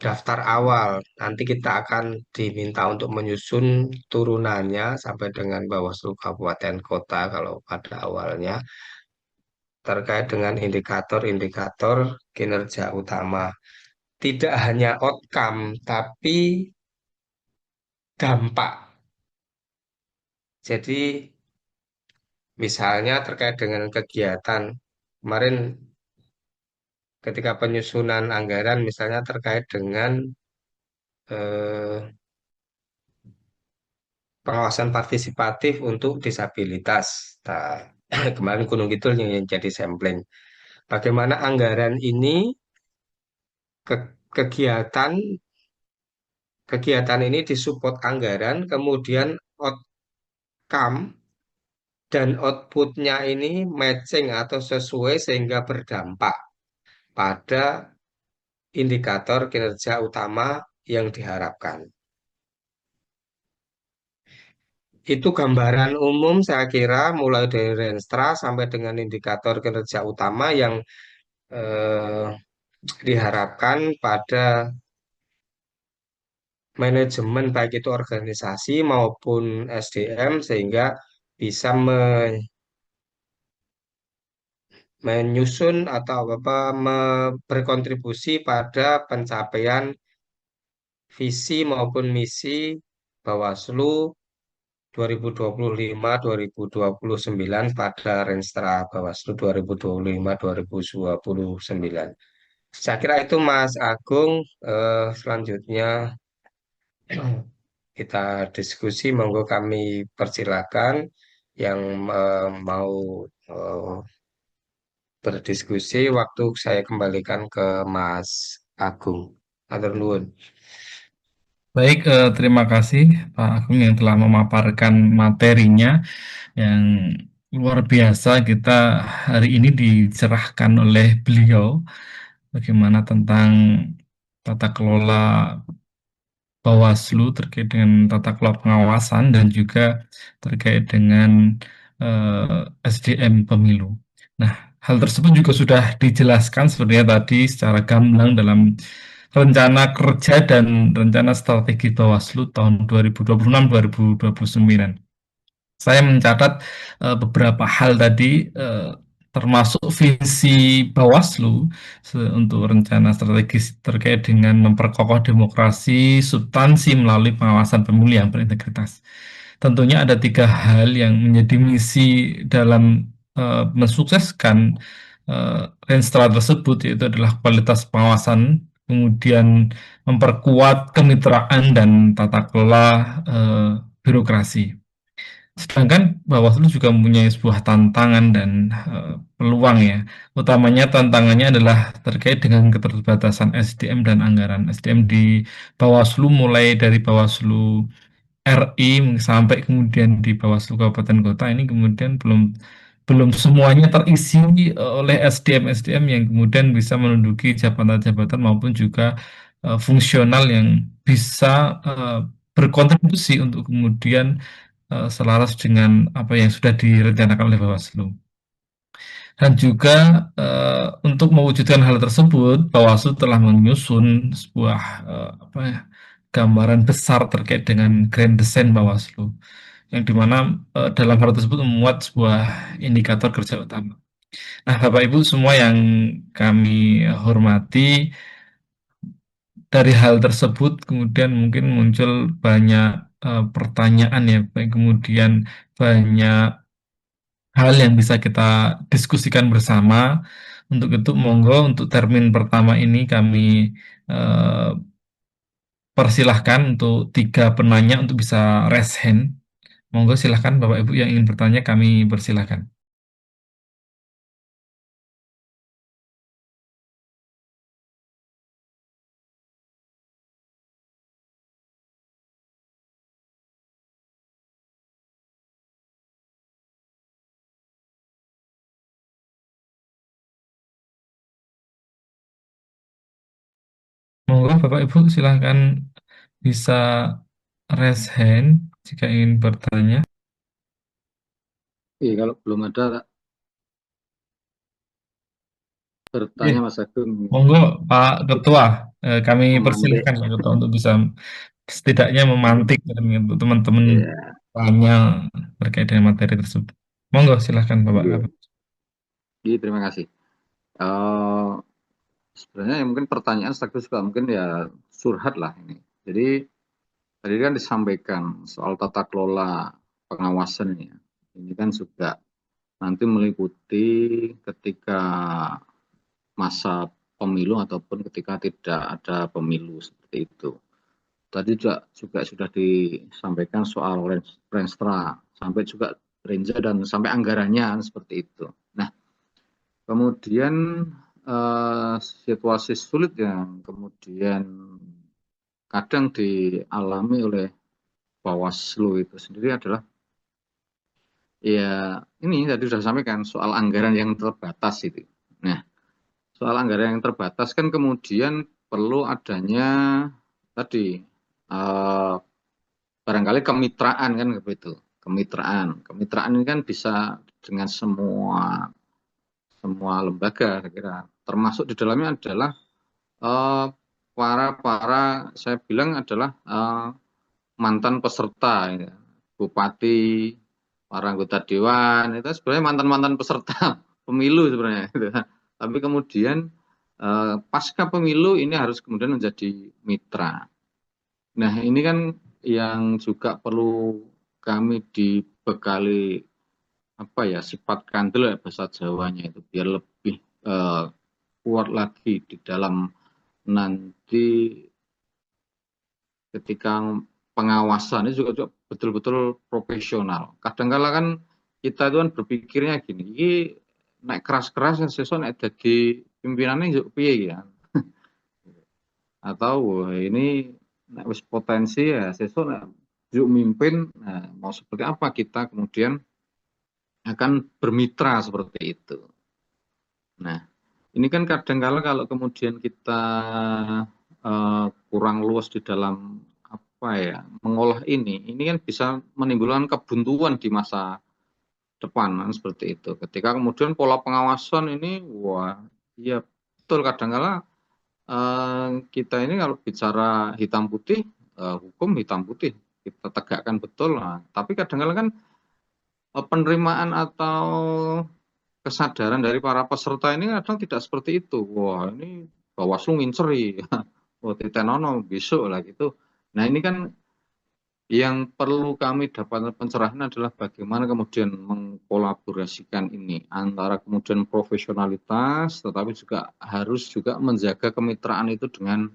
daftar awal. Nanti kita akan diminta untuk menyusun turunannya sampai dengan Bawaslu Kabupaten Kota kalau pada awalnya terkait dengan indikator-indikator kinerja utama. Tidak hanya outcome, tapi dampak. Jadi misalnya terkait dengan kegiatan, kemarin ketika penyusunan anggaran misalnya terkait dengan eh, pengawasan partisipatif untuk disabilitas. Nah, kemarin Gunung Kidul yang jadi sampling. Bagaimana anggaran ini kegiatan kegiatan ini disupport anggaran, kemudian outcome dan outputnya ini matching atau sesuai sehingga berdampak pada indikator kinerja utama yang diharapkan. Itu gambaran umum saya kira mulai dari Renstra sampai dengan indikator kinerja utama yang eh, diharapkan pada manajemen baik itu organisasi maupun SDM sehingga bisa menyusun atau berkontribusi pada pencapaian visi maupun misi Bawaslu 2025-2029 pada Renstra Bawaslu 2025-2029. Saya kira itu Mas Agung. Selanjutnya kita diskusi, monggo kami persilakan yang mau eh, berdiskusi. Waktu saya kembalikan ke Mas Agung. Matur nuwun. Baik, terima kasih Pak Agung yang telah memaparkan materinya yang luar biasa. Kita hari ini dicerahkan oleh beliau bagaimana tentang tata kelola Bawaslu terkait dengan tata kelola pengawasan dan juga terkait dengan SDM pemilu. Nah, hal tersebut juga sudah dijelaskan sebenarnya tadi secara gamblang dalam rencana kerja dan rencana strategi Bawaslu tahun 2026-2029. Saya mencatat beberapa hal tadi, termasuk visi Bawaslu untuk rencana strategis terkait dengan memperkokoh demokrasi substansi melalui pengawasan pemilu yang berintegritas. Tentunya ada tiga hal yang menjadi misi dalam mensukseskan Renstra tersebut, yaitu adalah kualitas pengawasan, kemudian memperkuat kemitraan dan tata kelola birokrasi. Sedangkan Bawaslu juga mempunyai sebuah tantangan dan peluang, ya. Utamanya tantangannya adalah terkait dengan keterbatasan SDM dan anggaran. SDM di Bawaslu mulai dari Bawaslu RI sampai kemudian di Bawaslu Kabupaten Kota ini kemudian belum belum semuanya terisi oleh SDM-SDM yang kemudian bisa menduduki jabatan-jabatan maupun juga fungsional yang bisa berkontribusi untuk kemudian selaras dengan apa yang sudah direncanakan oleh Bawaslu. Dan juga untuk mewujudkan hal tersebut, Bawaslu telah menyusun sebuah apa ya, gambaran besar terkait dengan grand design Bawaslu, yang dimana dalam hal tersebut memuat sebuah indikator kerja utama. Nah, Bapak Ibu semua yang kami hormati, dari hal tersebut kemudian mungkin muncul banyak pertanyaan ya, kemudian banyak hal yang bisa kita diskusikan bersama. Untuk itu, monggo untuk termin pertama ini kami eh, persilahkan untuk 3 penanya untuk bisa raise hand. Monggo silahkan Bapak Ibu yang ingin bertanya, kami persilahkan. Monggo Bapak Ibu silahkan bisa raise hand jika ingin bertanya. Iya, kalau belum ada bertanya Mas Agung, Monggo Pak Ketua, kami memantik. persilahkan Pak Ketua untuk bisa setidaknya memantik untuk teman-teman Ya, tanya terkait dengan materi tersebut. Monggo silahkan Bapak. iya. Iya, terima kasih. Sebenarnya ya mungkin pertanyaan sekaligus juga mungkin ya surhat lah ini. Jadi tadi kan disampaikan soal tata kelola pengawasan ini. Ini kan juga nanti meliputi ketika masa pemilu ataupun ketika tidak ada pemilu seperti itu. Tadi juga sudah disampaikan soal renstra sampai juga renja dan sampai anggarannya seperti itu. Nah, kemudian situasi sulit yang kemudian kadang dialami oleh Bawaslu itu sendiri adalah ya ini tadi sudah sampaikan soal anggaran yang terbatas itu. Nah, soal anggaran yang terbatas kan kemudian perlu adanya tadi barangkali kemitraan kan begitu. Kemitraan ini kan bisa dengan semua lembaga, saya kira. Termasuk di dalamnya adalah para saya bilang adalah mantan peserta, ya. Bupati, para anggota dewan itu sebenarnya mantan peserta pemilu sebenarnya. Tapi kemudian pasca pemilu ini harus kemudian menjadi mitra. Nah, ini kan yang juga perlu kami dibekali apa ya, sifat kandel ya bahasa Jawanya itu biar lebih kuat lagi di dalam nanti ketika pengawasan ini juga betul-betul profesional. Kadang-kala kan kita itu kan berpikirnya gini, ini naik keras-keras kan sesuk naik jadi pimpinannya yuk piye ya. Atau ini naik wis potensi ya sesuk naik yuk mimpin, nah, mau seperti apa kita kemudian akan bermitra seperti itu. Nah, ini kan kadang-kala kalau kemudian kita kurang luas di dalam apa ya mengolah ini kan bisa menimbulkan kebuntuan di masa depan kan, seperti itu. Ketika kemudian pola pengawasan ini, wah, iya betul kadang-kala kita ini kalau bicara hitam putih, hukum hitam putih kita tegakkan betul. Nah, tapi kadang-kala kan penerimaan atau kesadaran dari para peserta ini kadang tidak seperti itu. Wah, ini Bawaslu nginceri, oh titenono besok lah gitu. Nah, ini kan yang perlu kami dapatkan pencerahan adalah bagaimana kemudian mengkolaborasikan ini antara kemudian profesionalitas, tetapi juga harus juga menjaga kemitraan itu dengan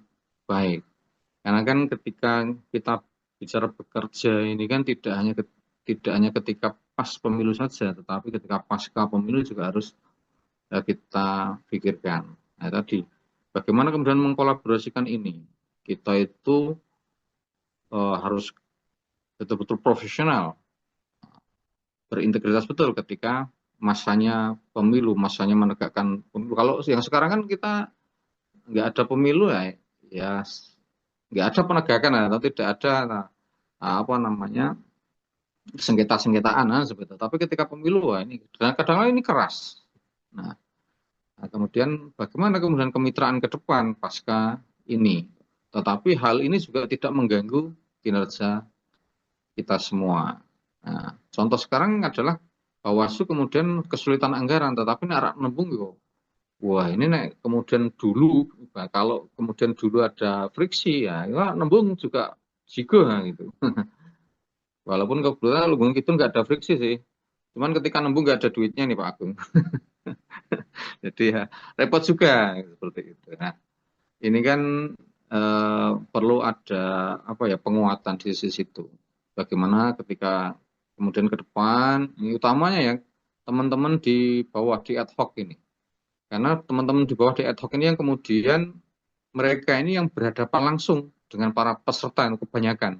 baik. Karena kan ketika kita bicara bekerja ini kan tidak hanya ketika pas pemilu saja, tetapi ketika pasca pemilu juga harus kita pikirkan. Nah, tadi bagaimana kemudian mengkolaborasikan ini? Kita itu harus betul-betul profesional, berintegritas betul ketika masanya pemilu, masanya menegakkan pemilu. Kalau yang sekarang kan kita nggak ada pemilu ya, ya nggak ada penegakan atau tidak ada apa namanya sengketa-sengketaan seperti itu. Tapi ketika pemilu wah ini kadang-kadang ini keras. Nah, kemudian bagaimana kemudian kemitraan ke depan pasca ini? Tetapi hal ini juga tidak mengganggu kinerja kita semua. Nah, contoh sekarang adalah Bawaslu kemudian kesulitan anggaran, tetapi ini arah nembung yo. Wah ini nek kemudian dulu, kalau kemudian dulu ada friksi ya nembung juga jigo gitu. Walaupun kebetulan Lubung itu nggak ada friksi sih. Cuman ketika nembung nggak ada duitnya nih Pak Agung. Jadi ya repot juga seperti itu. Nah ini kan perlu ada apa ya penguatan di sisi itu. Bagaimana ketika kemudian ke depan, ini utamanya ya teman-teman di bawah di ad hoc ini. Karena teman-teman di bawah di ad hoc ini yang kemudian mereka ini yang berhadapan langsung dengan para peserta yang kebanyakan.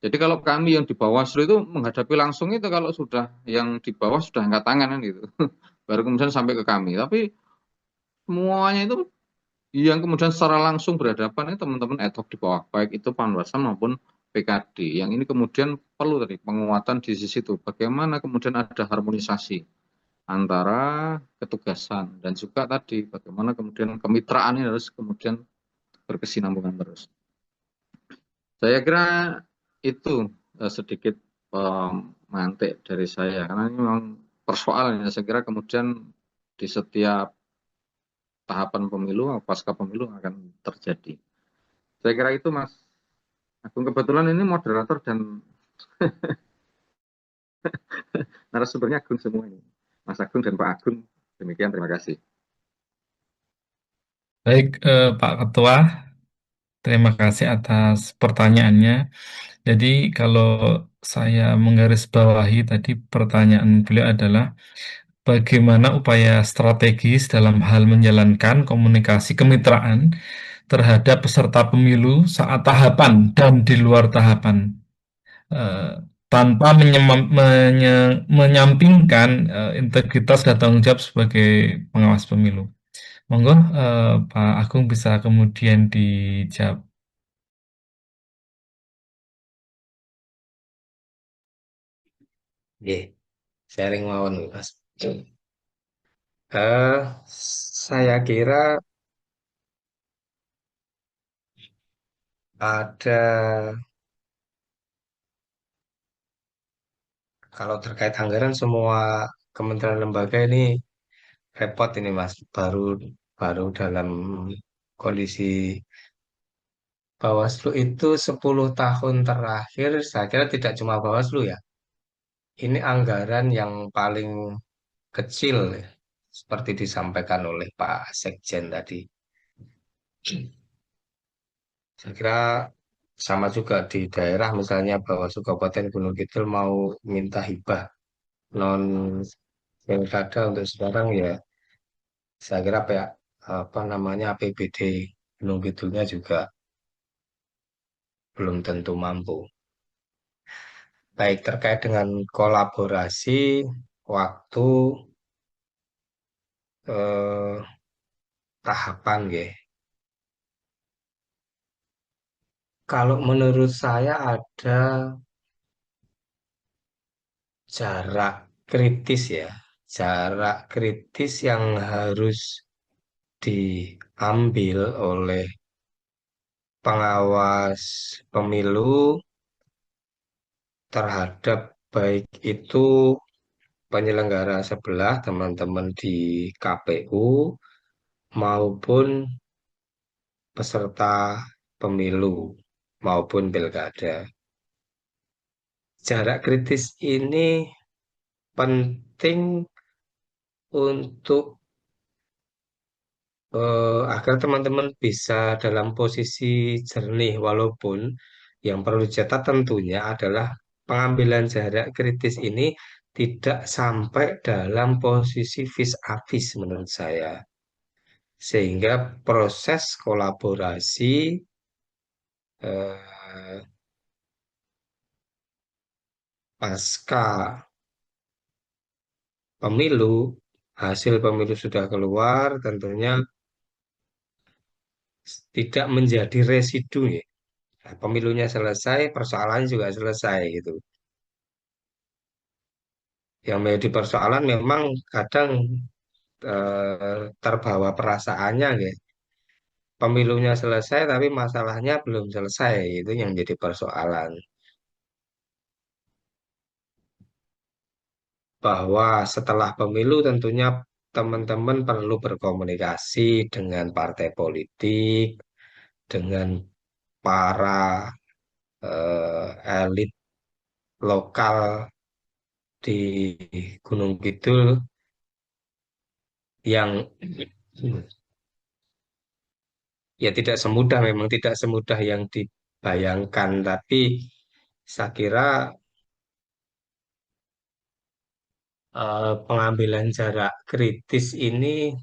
Jadi kalau kami yang di Bawaslu itu menghadapi langsung itu kalau sudah yang di bawah sudah angkat tangan kan gitu. Baru kemudian sampai ke kami. Tapi semuanya itu yang kemudian secara langsung berhadapan itu teman-teman ad hoc di bawah, baik itu Panwaslu maupun PKD. Yang ini kemudian perlu tadi penguatan di sisi itu. Bagaimana kemudian ada harmonisasi antara ketugasan dan juga tadi bagaimana kemudian kemitraan ini harus kemudian berkesinambungan terus. Saya kira itu sedikit mantik dari saya karena ini memang persoalan saya kira kemudian di setiap tahapan pemilu pasca pemilu akan terjadi. Saya kira itu Mas Agung, kebetulan ini moderator dan narasumbernya Agung semua ini. Mas Agung dan Pak Agung. Demikian, terima kasih. Baik, Pak Ketua, terima kasih atas pertanyaannya. Jadi kalau saya menggarisbawahi tadi pertanyaan beliau adalah bagaimana upaya strategis dalam hal menjalankan komunikasi kemitraan terhadap peserta pemilu saat tahapan dan di luar tahapan, tanpa menyampingkan integritas dan tanggung jawab sebagai pengawas pemilu. Monggo, Pak Agung bisa kemudian dijawab. Oke, sharing mawon, Mas. Eh, saya kira ada kalau terkait anggaran semua kementerian lembaga ini repot ini Mas. Baru baru dalam kondisi Bawaslu itu 10 tahun terakhir, saya kira tidak cuma Bawaslu ya. Ini anggaran yang paling kecil ya, seperti disampaikan oleh Pak Sekjen tadi. Saya kira sama juga di daerah misalnya Bawaslu Kabupaten Gunung Kidul mau minta hibah non pilkada untuk sekarang ya saya kira apa namanya APBD Gunung Kidulnya juga belum tentu mampu. Baik terkait dengan kolaborasi waktu eh, tahapan ya. Kalau menurut saya ada jarak kritis ya, jarak kritis yang harus diambil oleh pengawas pemilu terhadap baik itu penyelenggara sebelah teman-teman di KPU maupun peserta pemilu maupun pilkada. Jarak kritis ini penting untuk agar teman-teman bisa dalam posisi jernih walaupun yang perlu dicatat tentunya adalah pengambilan jarak kritis ini tidak sampai dalam posisi vis a vis menurut saya sehingga proses kolaborasi eh, pasca pemilu, hasil pemilu sudah keluar, tentunya tidak menjadi residu ya. Nah, pemilunya selesai, persoalannya juga selesai gitu. Yang menjadi persoalan memang kadang terbawa perasaannya ya. Pemilunya selesai tapi masalahnya belum selesai, itu yang jadi persoalan. Bahwa setelah pemilu tentunya teman-teman perlu berkomunikasi dengan partai politik, dengan para elit lokal di Gunung Kidul yang ya tidak semudah, memang tidak semudah yang dibayangkan, tapi saya kira pengambilan jarak kritis ini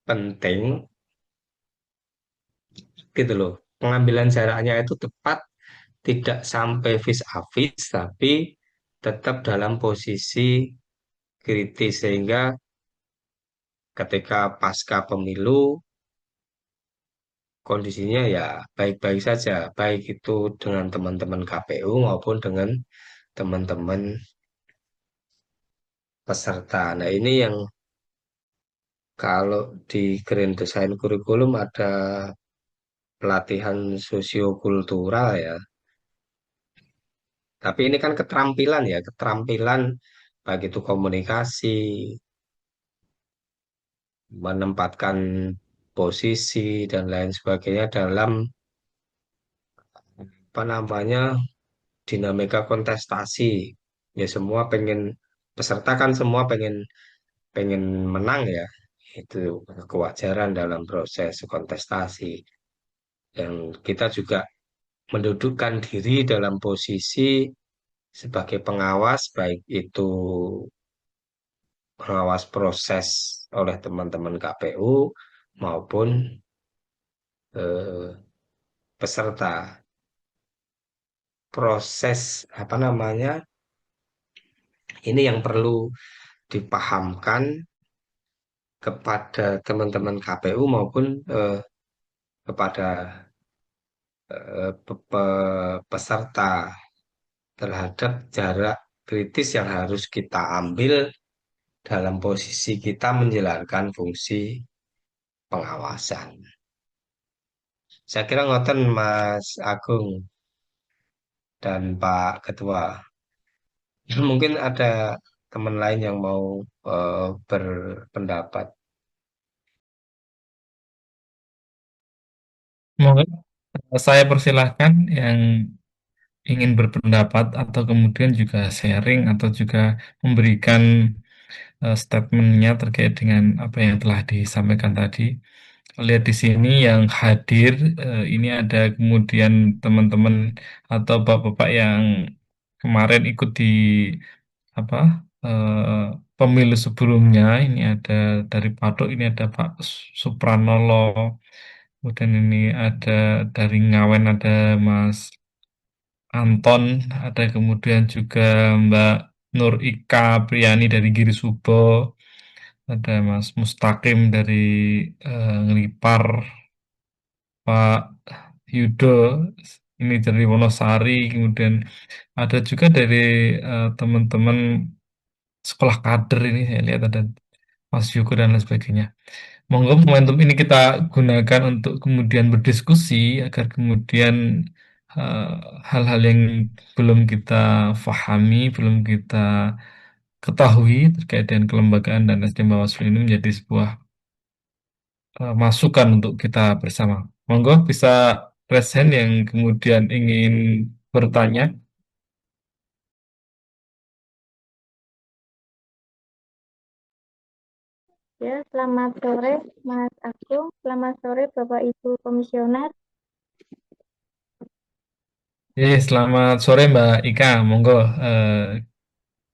penting gitu loh. Pengambilan jaraknya itu tepat, tidak sampai vis a vis, tapi tetap dalam posisi kritis sehingga ketika pasca pemilu kondisinya ya baik-baik saja, baik itu dengan teman-teman KPU maupun dengan teman-teman peserta. Nah, ini yang kalau di Grand Design Kurikulum ada pelatihan sosiokultural ya. Tapi ini kan keterampilan ya, keterampilan baik itu komunikasi, menempatkan posisi dan lain sebagainya dalam apa namanya dinamika kontestasi. Ya semua pengen peserta kan semua pengen pengen menang ya. Itu kewajaran dalam proses kontestasi. Dan kita juga mendudukkan diri dalam posisi sebagai pengawas, baik itu pengawas proses oleh teman-teman KPU maupun eh, peserta. Proses apa namanya ini yang perlu dipahamkan kepada teman-teman KPU maupun kepada peserta terhadap jarak kritis yang harus kita ambil dalam posisi kita menjalankan fungsi pengawasan. Saya kira ngoten Mas Agung dan Pak Ketua. Mungkin ada teman lain yang mau berpendapat. Monggo saya persilahkan yang ingin berpendapat atau kemudian juga sharing atau juga memberikan statementnya terkait dengan apa yang telah disampaikan tadi. Lihat di sini yang hadir ini ada kemudian teman-teman atau bapak-bapak yang kemarin ikut di apa pemilu sebelumnya. Ini ada dari Patok, ini ada Pak Supranolo, kemudian ini ada dari Ngawen ada Mas Anton, ada kemudian juga Mbak Nur Ika Priani dari Giri Subo, ada Mas Mustaqim dari Ngelipar, Pak Yudo ini dari Wonosari, kemudian ada juga dari teman-teman sekolah kader ini saya lihat ada Mas Yuko dan lain sebagainya. Monggo momentum ini kita gunakan untuk kemudian berdiskusi agar kemudian eh, hal-hal yang belum kita fahami, belum kita ketahui terkait dengan kelembagaan dan SDM Bawaslu ini menjadi sebuah masukan untuk kita bersama. Monggo bisa raise hand yang kemudian ingin bertanya. Ya, selamat sore Mas Agung, selamat sore Bapak Ibu Komisioner. Selamat sore Mbak Ika, monggo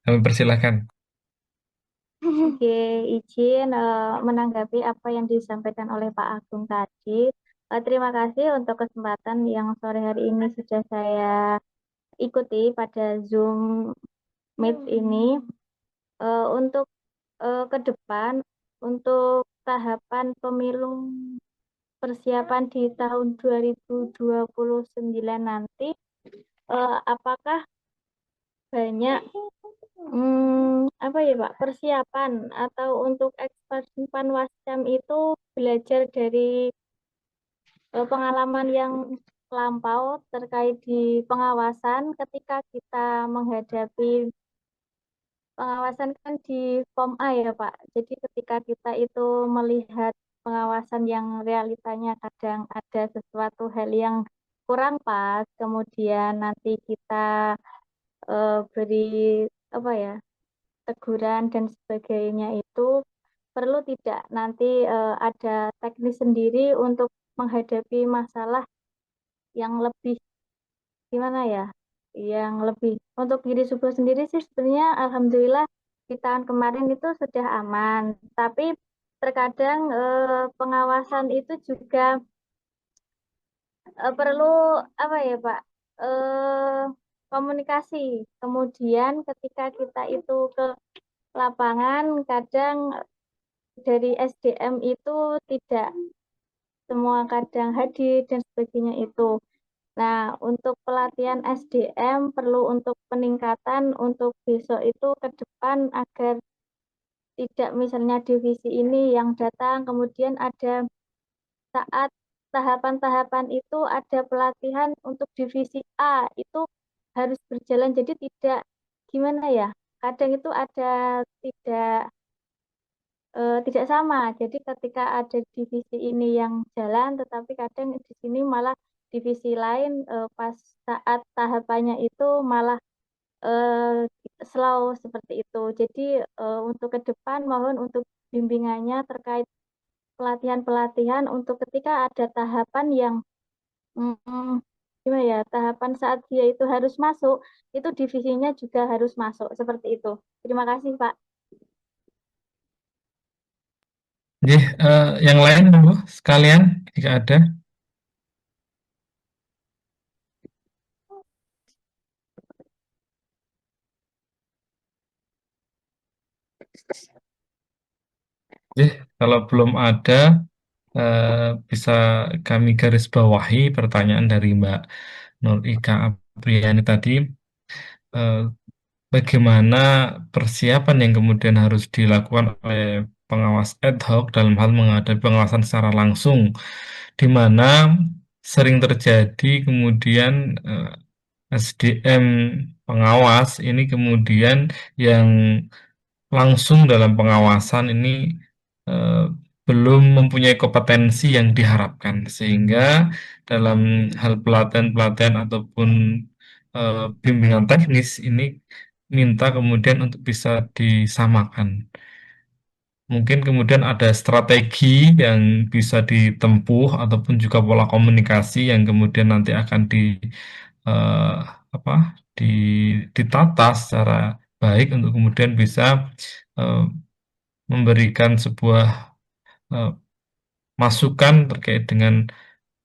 kami persilahkan. Oke, izin menanggapi apa yang disampaikan oleh Pak Agung tadi. Terima kasih untuk kesempatan yang sore hari ini sudah saya ikuti pada Zoom Meet ini. Untuk ke depan untuk tahapan pemilu persiapan di tahun 2029 nanti, apakah banyak apa ya Pak, persiapan atau untuk ekspert Panwascam itu belajar dari pengalaman yang lampau terkait di pengawasan ketika kita menghadapi pengawasan kan di Form A ya Pak. Jadi ketika kita itu melihat pengawasan yang realitanya kadang ada sesuatu hal yang kurang pas, kemudian nanti kita beri apa ya teguran dan sebagainya itu perlu tidak nanti ada teknis sendiri untuk menghadapi masalah yang lebih gimana ya, yang lebih untuk diri Subro sendiri sih sebenarnya alhamdulillah di tahun kemarin itu sudah aman, tapi terkadang pengawasan itu juga perlu apa ya Pak, eh, komunikasi. Kemudian ketika kita itu ke lapangan, kadang dari SDM itu tidak semua kadang hadir dan sebagainya itu. Nah, untuk pelatihan SDM perlu untuk peningkatan untuk besok itu ke depan agar tidak misalnya divisi ini yang datang, kemudian ada saat tahapan-tahapan itu ada pelatihan untuk divisi A itu harus berjalan. Jadi tidak gimana ya, kadang itu ada tidak tidak sama. Jadi ketika ada divisi ini yang jalan, tetapi kadang di sini malah divisi lain pas saat tahapannya itu malah eh, slow seperti itu. Jadi untuk ke depan mohon untuk bimbingannya terkait pelatihan-pelatihan untuk ketika ada tahapan yang mm, gimana ya, tahapan saat dia itu harus masuk, itu divisinya juga harus masuk seperti itu. Terima kasih, Pak. Jadi, yang lain monggo sekalian jika ada. Jadi, kalau belum ada, bisa kami garis bawahi pertanyaan dari Mbak Nur Ika Apriani tadi. eh, Bagaimana persiapan yang kemudian harus dilakukan oleh pengawas ad hoc dalam hal menghadapi pengawasan secara langsung, di mana sering terjadi kemudian SDM pengawas ini kemudian yang langsung dalam pengawasan ini eh, belum mempunyai kompetensi yang diharapkan, sehingga dalam hal pelatihan-pelatihan ataupun bimbingan teknis ini minta kemudian untuk bisa disamakan. Mungkin kemudian ada strategi yang bisa ditempuh ataupun juga pola komunikasi yang kemudian nanti akan eh, apa di, ditata secara baik untuk kemudian bisa eh, memberikan sebuah eh, masukan terkait dengan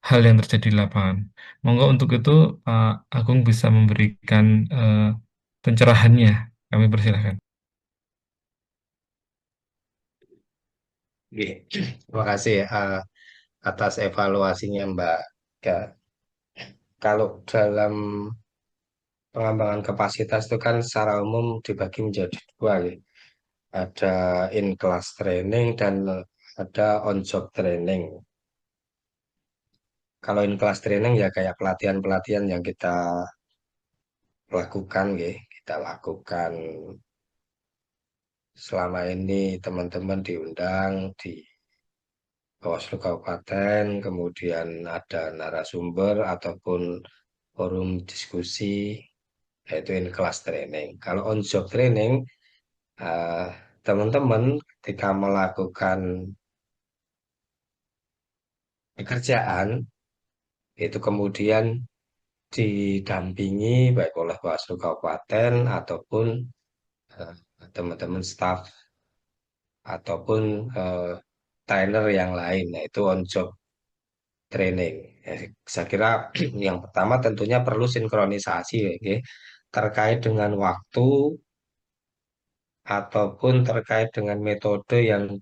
hal yang terjadi di lapangan. Monggo untuk itu Pak Agung bisa memberikan pencerahannya. Kami persilahkan. Oke. Terima kasih atas evaluasinya Mbak. Ya, kalau dalam pengembangan kapasitas itu kan secara umum dibagi menjadi dua, ya. Ada in-class training dan ada on-job training. Kalau in-class training ya kayak pelatihan-pelatihan yang kita lakukan, ya. Kita lakukan selama ini teman-teman diundang di Bawaslu Kabupaten, kemudian ada narasumber ataupun forum diskusi, yaitu in class training. Kalau on job training, eh, teman-teman ketika melakukan pekerjaan itu kemudian didampingi baik oleh Bawaslu Kabupaten ataupun eh, teman-teman staf ataupun trainer yang lain, yaitu on job training. Ya, saya kira yang pertama tentunya perlu sinkronisasi, ya, terkait dengan waktu ataupun terkait dengan metode yang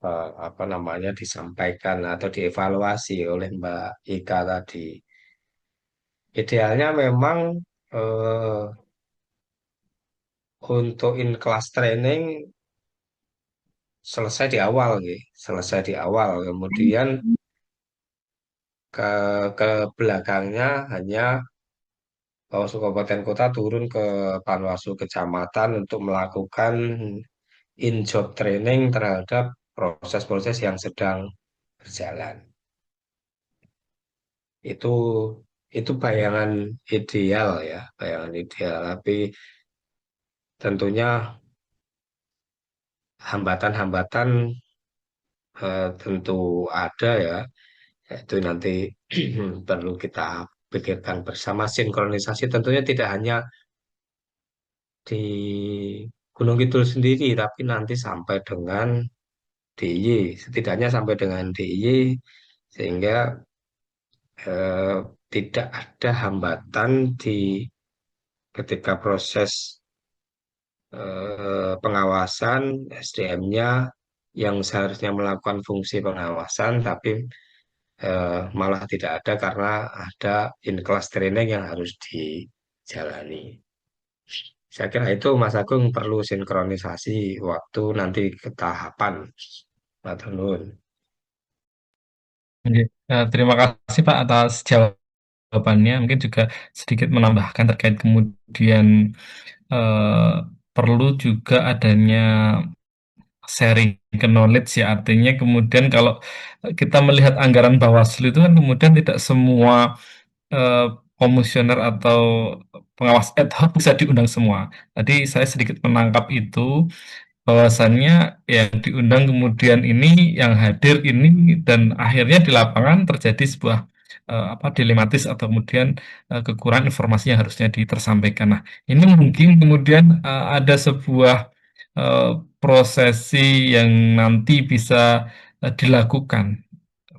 apa namanya disampaikan atau dievaluasi oleh Mbak Ika tadi. Idealnya memang eh, untuk in class training selesai di awal, gitu. Selesai di awal. Kemudian ke ke belakangnya hanya Bawaslu Kabupaten Kota turun ke Panwaslu Kecamatan untuk melakukan in-job training terhadap proses-proses yang sedang berjalan. Itu itu bayangan ideal ya, bayangan ideal. Tapi tentunya hambatan-hambatan tentu ada ya, yaitu nanti perlu kita pikirkan bersama. Sinkronisasi tentunya tidak hanya di Gunung Kidul sendiri, tapi nanti sampai dengan DIY, setidaknya sampai dengan DIY, sehingga eh, tidak ada hambatan ketika proses pengawasan SDM-nya yang seharusnya melakukan fungsi pengawasan, tapi malah tidak ada karena ada in-class training yang harus dijalani. Saya kira itu Mas Agung perlu sinkronisasi waktu nanti ke tahapan. Matur nuwun. Oke. Terima kasih Pak atas jawabannya. Mungkin juga sedikit menambahkan terkait kemudian eh, perlu juga adanya sharing ke knowledge ya, artinya kemudian kalau kita melihat anggaran Bawaslu itu kan kemudian tidak semua eh, komisioner atau pengawas ad hoc bisa diundang semua. Tadi saya sedikit menangkap itu bahwasannya yang diundang kemudian ini yang hadir ini dan akhirnya di lapangan terjadi sebuah apa dilematis atau kemudian kekurangan informasi yang harusnya ditersampaikan. Nah, ini mungkin kemudian ada sebuah eh, prosesi yang nanti bisa dilakukan,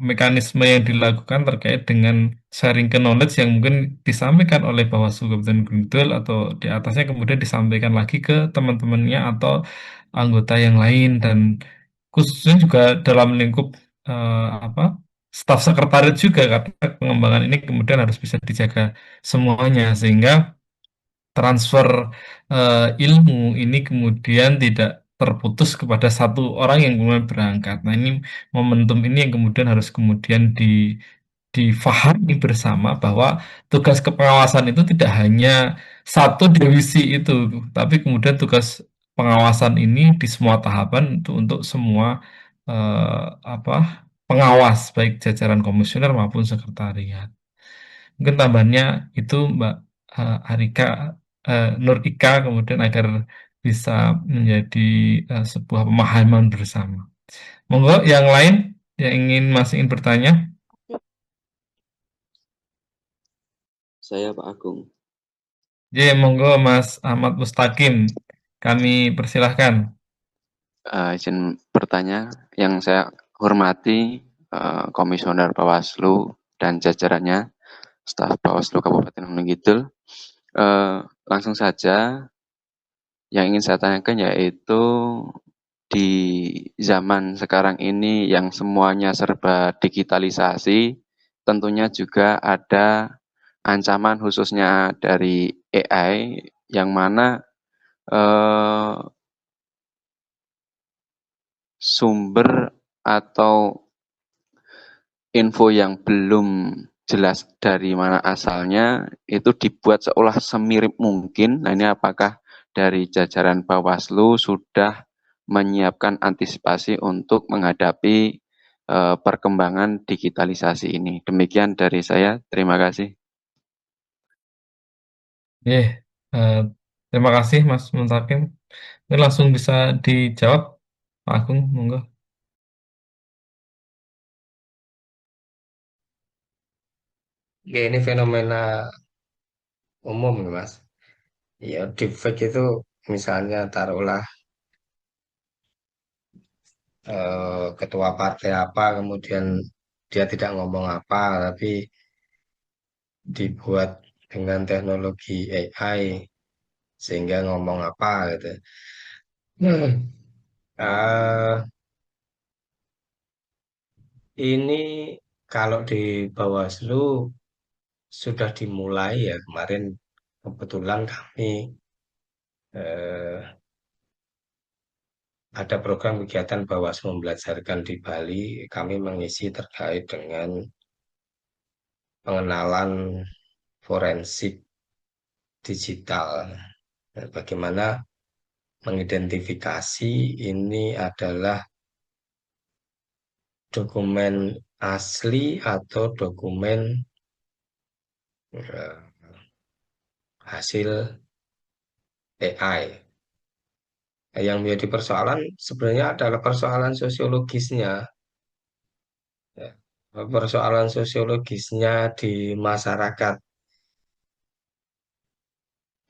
mekanisme yang dilakukan terkait dengan sharing ke knowledge yang mungkin disampaikan oleh Bawaslu Kabupaten Gunung Kidul atau di atasnya kemudian disampaikan lagi ke teman-temannya atau anggota yang lain, dan khususnya juga dalam lingkup apa staf sekretariat juga, karena pengembangan ini kemudian harus bisa dijaga semuanya sehingga transfer ilmu ini kemudian tidak terputus kepada satu orang yang kemudian berangkat. Nah, ini momentum ini yang kemudian harus kemudian difahami bersama bahwa tugas kepengawasan itu tidak hanya satu divisi itu, tapi kemudian tugas pengawasan ini di semua tahapan untuk semua apa pengawas baik jajaran komisioner maupun sekretariat. Mungkin tambahannya itu Mbak Arika, Nur Ika kemudian agar bisa menjadi sebuah pemahaman bersama. Monggo yang lain yang masih ingin bertanya. Saya Pak Agung. Ya, monggo Mas Ahmad Mustaqim. Kami persilahkan. Izin bertanya, yang saya hormati Komisioner Bawaslu dan jajarannya, staf Bawaslu Kabupaten Gunung Kidul. Langsung saja, yang ingin saya tanyakan yaitu di zaman sekarang ini yang semuanya serba digitalisasi, tentunya juga ada ancaman khususnya dari AI yang mana sumber atau info yang belum jelas dari mana asalnya itu dibuat seolah semirip mungkin. Nah, ini apakah dari jajaran Bawaslu sudah menyiapkan antisipasi untuk menghadapi perkembangan digitalisasi ini? Demikian dari saya. Terima kasih. Terima kasih Mas Mustaqim. Ini langsung bisa dijawab Pak Agung, monggo. Ya, ini fenomena umum ya, Mas. Ya, deepfake itu misalnya taruhlah ketua partai apa, kemudian dia tidak ngomong apa, tapi dibuat dengan teknologi AI sehingga ngomong apa gitu. Eh, ini kalau di Bawaslu sudah dimulai ya kemarin kebetulan kami eh, ada program kegiatan Bawaslu membelajarkan di Bali. Kami mengisi terkait dengan pengenalan forensik digital. Bagaimana mengidentifikasi ini adalah dokumen asli atau dokumen eh, hasil AI. Yang menjadi persoalan sebenarnya adalah persoalan sosiologisnya. Ya. Persoalan sosiologisnya di masyarakat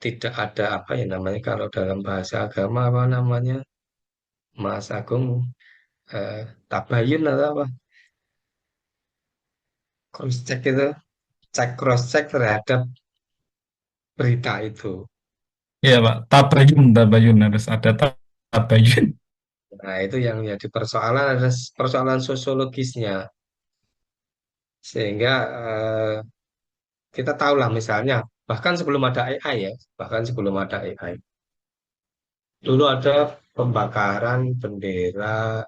tidak ada apa ya namanya kalau dalam bahasa agama apa namanya Mas Agung eh, tabayun atau apa cross check itu cek cross check terhadap berita itu. Iya Pak, tabayun harus ada tabayun. Nah, itu yang menjadi persoalan ada persoalan sosiologisnya sehingga kita tahulah misalnya bahkan sebelum ada AI ya, bahkan sebelum ada AI dulu ada pembakaran bendera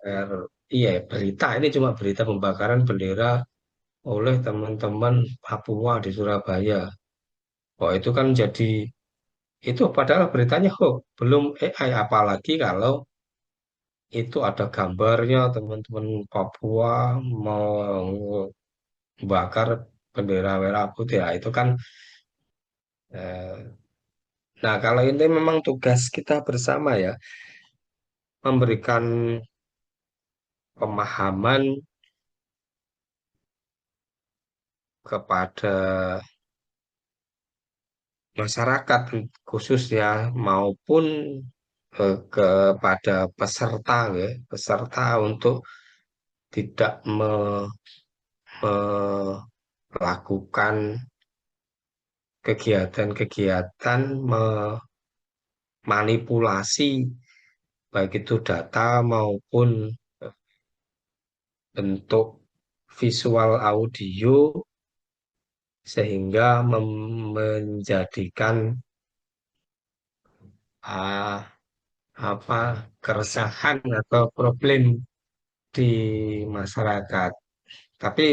iya berita ini cuma berita pembakaran bendera oleh teman-teman Papua di Surabaya. Oh, itu kan jadi itu padahal beritanya hoax, belum AI apalagi kalau itu ada gambarnya teman-teman Papua mau membakar bendera merah putih ya itu kan eh, nah kalau ini memang tugas kita bersama ya memberikan pemahaman kepada masyarakat khusus ya maupun kepada peserta ya, peserta untuk tidak melakukan kegiatan-kegiatan memanipulasi baik itu data maupun bentuk visual audio sehingga menjadikan ah, apa keresahan atau problem di masyarakat. Tapi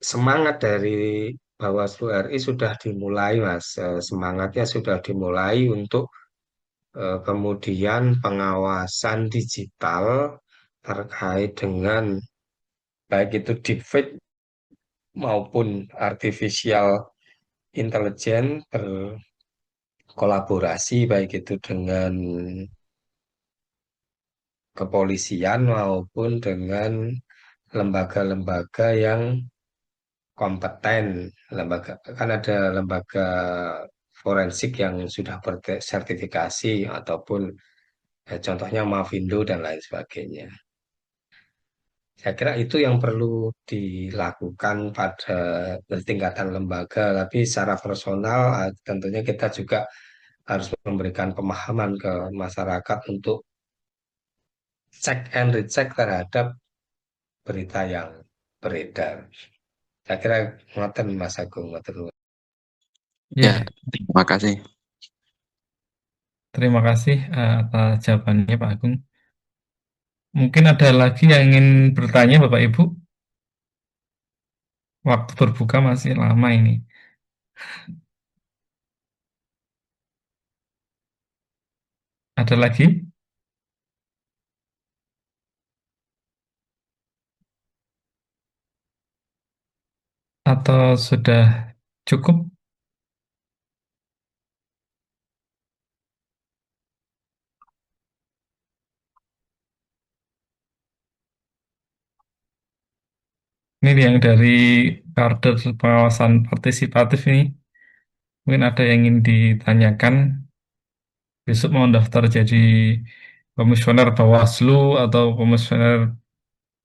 semangat dari Bawaslu RI sudah dimulai, Mas. Semangatnya sudah dimulai untuk kemudian pengawasan digital terkait dengan baik itu deepfake maupun artificial intelligence berkolaborasi baik itu dengan kepolisian maupun dengan lembaga-lembaga yang kompeten. Lembaga kan ada lembaga forensik yang sudah bersertifikasi ataupun contohnya Mavindo dan lain sebagainya. Saya kira itu yang perlu dilakukan pada tingkatan lembaga, tapi secara personal tentunya kita juga harus memberikan pemahaman ke masyarakat untuk cek and recheck terhadap berita yang beredar. Saya kira ngoten Mas Agung, ngoten. Ya, Ya, terima kasih. terima kasih atas jawabannya Pak Agung. Mungkin ada lagi yang ingin bertanya Bapak Ibu? Waktu berbuka masih lama ini. Ada lagi? Atau sudah cukup? Ini yang dari kader pengawasan partisipatif ini. Mungkin ada yang ingin ditanyakan. Besok mau daftar jadi komisioner Bawaslu atau komisioner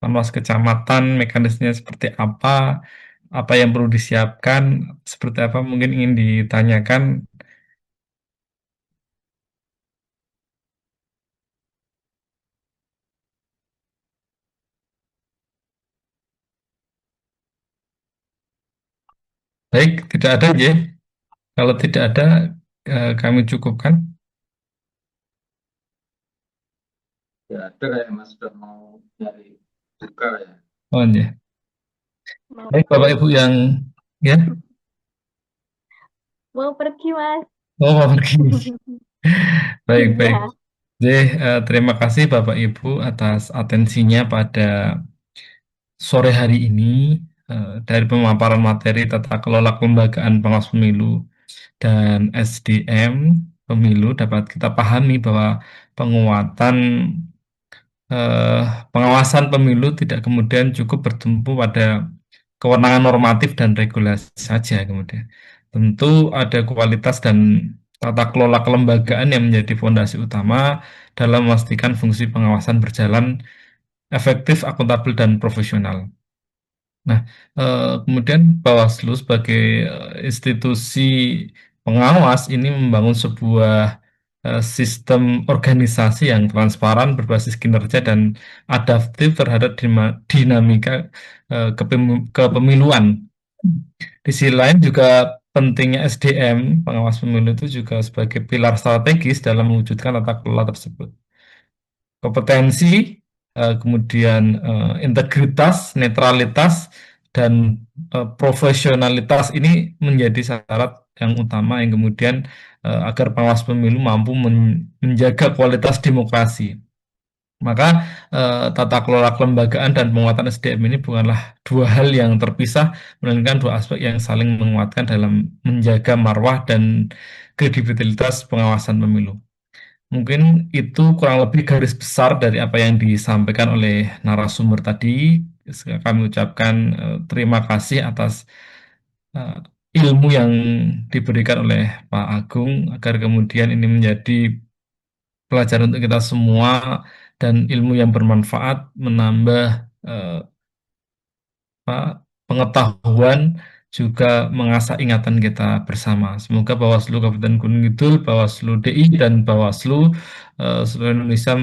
Panwas Kecamatan, mekanismenya seperti apa yang perlu disiapkan, seperti apa mungkin ingin ditanyakan. Baik, tidak ada ya. Kalau tidak ada, kami cukupkan. Ya, ada kayak Mas sudah mau dari buka ya. Oh ya. Mau Baik, Bapak Ibu yang ya, pergi, Mas. mau pergi. Baik, baik. Iya. Jadi, terima kasih Bapak Ibu atas atensinya pada sore hari ini dari pemaparan materi tata kelola kelembagaan pengawas pemilu dan SDM pemilu dapat kita pahami bahwa penguatan eh, pengawasan pemilu tidak kemudian cukup bertumpu pada kewenangan normatif dan regulasi saja kemudian. Tentu ada kualitas dan tata kelola kelembagaan yang menjadi fondasi utama dalam memastikan fungsi pengawasan berjalan efektif, akuntabel, dan profesional. Nah, kemudian Bawaslu sebagai institusi pengawas ini membangun sebuah sistem organisasi yang transparan, berbasis kinerja dan adaptif terhadap dinamika kepemiluan. Di sisi lain juga pentingnya SDM, pengawas pemilu itu juga sebagai pilar strategis dalam mewujudkan tata kelola tersebut. Kompetensi, kemudian integritas, netralitas, dan profesionalitas ini menjadi syarat yang utama yang kemudian agar pengawas pemilu mampu menjaga kualitas demokrasi. Maka tata kelola kelembagaan dan penguatan SDM ini bukanlah dua hal yang terpisah, melainkan dua aspek yang saling menguatkan dalam menjaga marwah dan kredibilitas pengawasan pemilu. Mungkin itu kurang lebih garis besar dari apa yang disampaikan oleh narasumber tadi. Kami ucapkan terima kasih atas eh, ilmu yang diberikan oleh Pak Agung agar kemudian ini menjadi pelajaran untuk kita semua dan ilmu yang bermanfaat menambah eh, pengetahuan juga mengasah ingatan kita bersama. Semoga Bawaslu Kabupaten Gunung Kidul, Bawaslu DI, dan Bawaslu seluruh Indonesia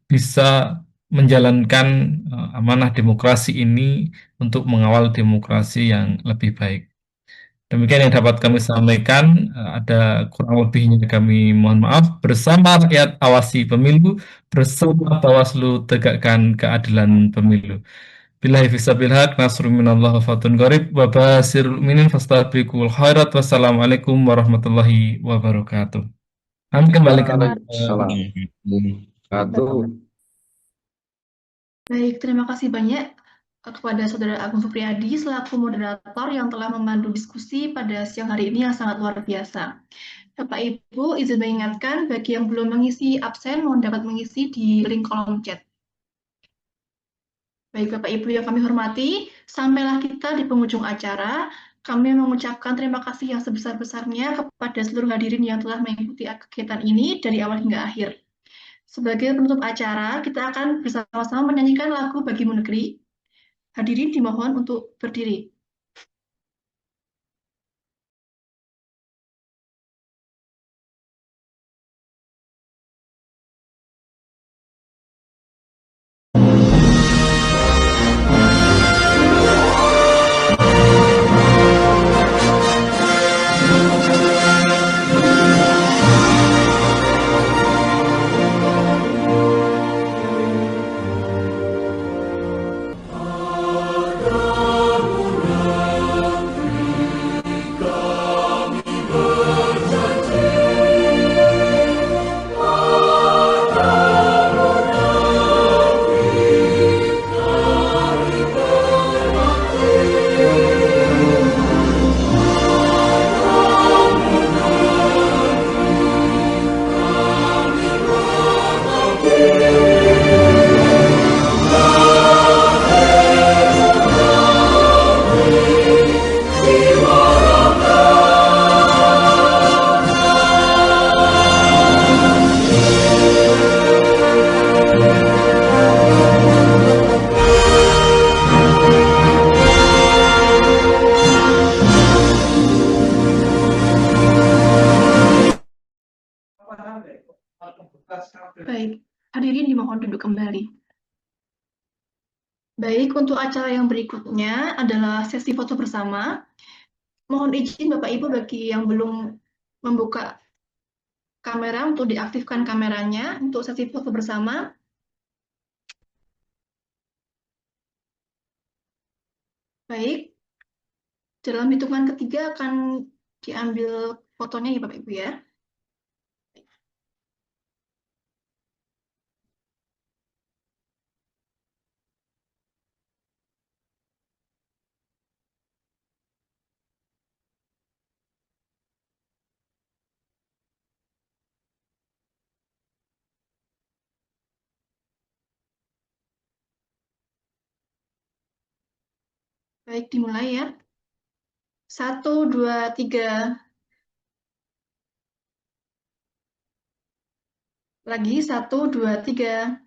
bisa menjalankan amanah demokrasi ini untuk mengawal demokrasi yang lebih baik. Demikian yang dapat kami sampaikan. Ada kurang lebihnya kami mohon maaf. Bersama rakyat awasi pemilu, bersama Bawaslu tegakkan keadilan pemilu. Billahi fisabilillah, nasru minallah wa fatun qarib, wa basirul minin fastabiqul khairat, wassalamualaikum warahmatullahi wabarakatuh. Kami kembalikan Waalaikumsalam. Satu. Baik, terima kasih banyak kepada Saudara Agung Supriyadi selaku moderator yang telah memandu diskusi pada siang hari ini yang sangat luar biasa. Bapak Ibu, izin mengingatkan bagi yang belum mengisi absen mohon dapat mengisi di link kolom chat. Baik Bapak Ibu yang kami hormati, sampailah kita di penghujung acara. Kami mengucapkan terima kasih yang sebesar-besarnya kepada seluruh hadirin yang telah mengikuti kegiatan ini dari awal hingga akhir. Sebagai penutup acara, kita akan bersama-sama menyanyikan lagu Bagimu Negeri. Hadirin dimohon untuk berdiri. Baik, hadirin dimohon duduk kembali. Baik, untuk acara yang berikutnya adalah sesi foto bersama. Mohon izin Bapak Ibu bagi yang belum membuka kamera untuk diaktifkan kameranya untuk sesi foto bersama. Baik, dalam hitungan ketiga akan diambil fotonya ya Bapak Ibu ya. Baik, dimulai ya. 1, 2, 3. Lagi 1, 2, 3.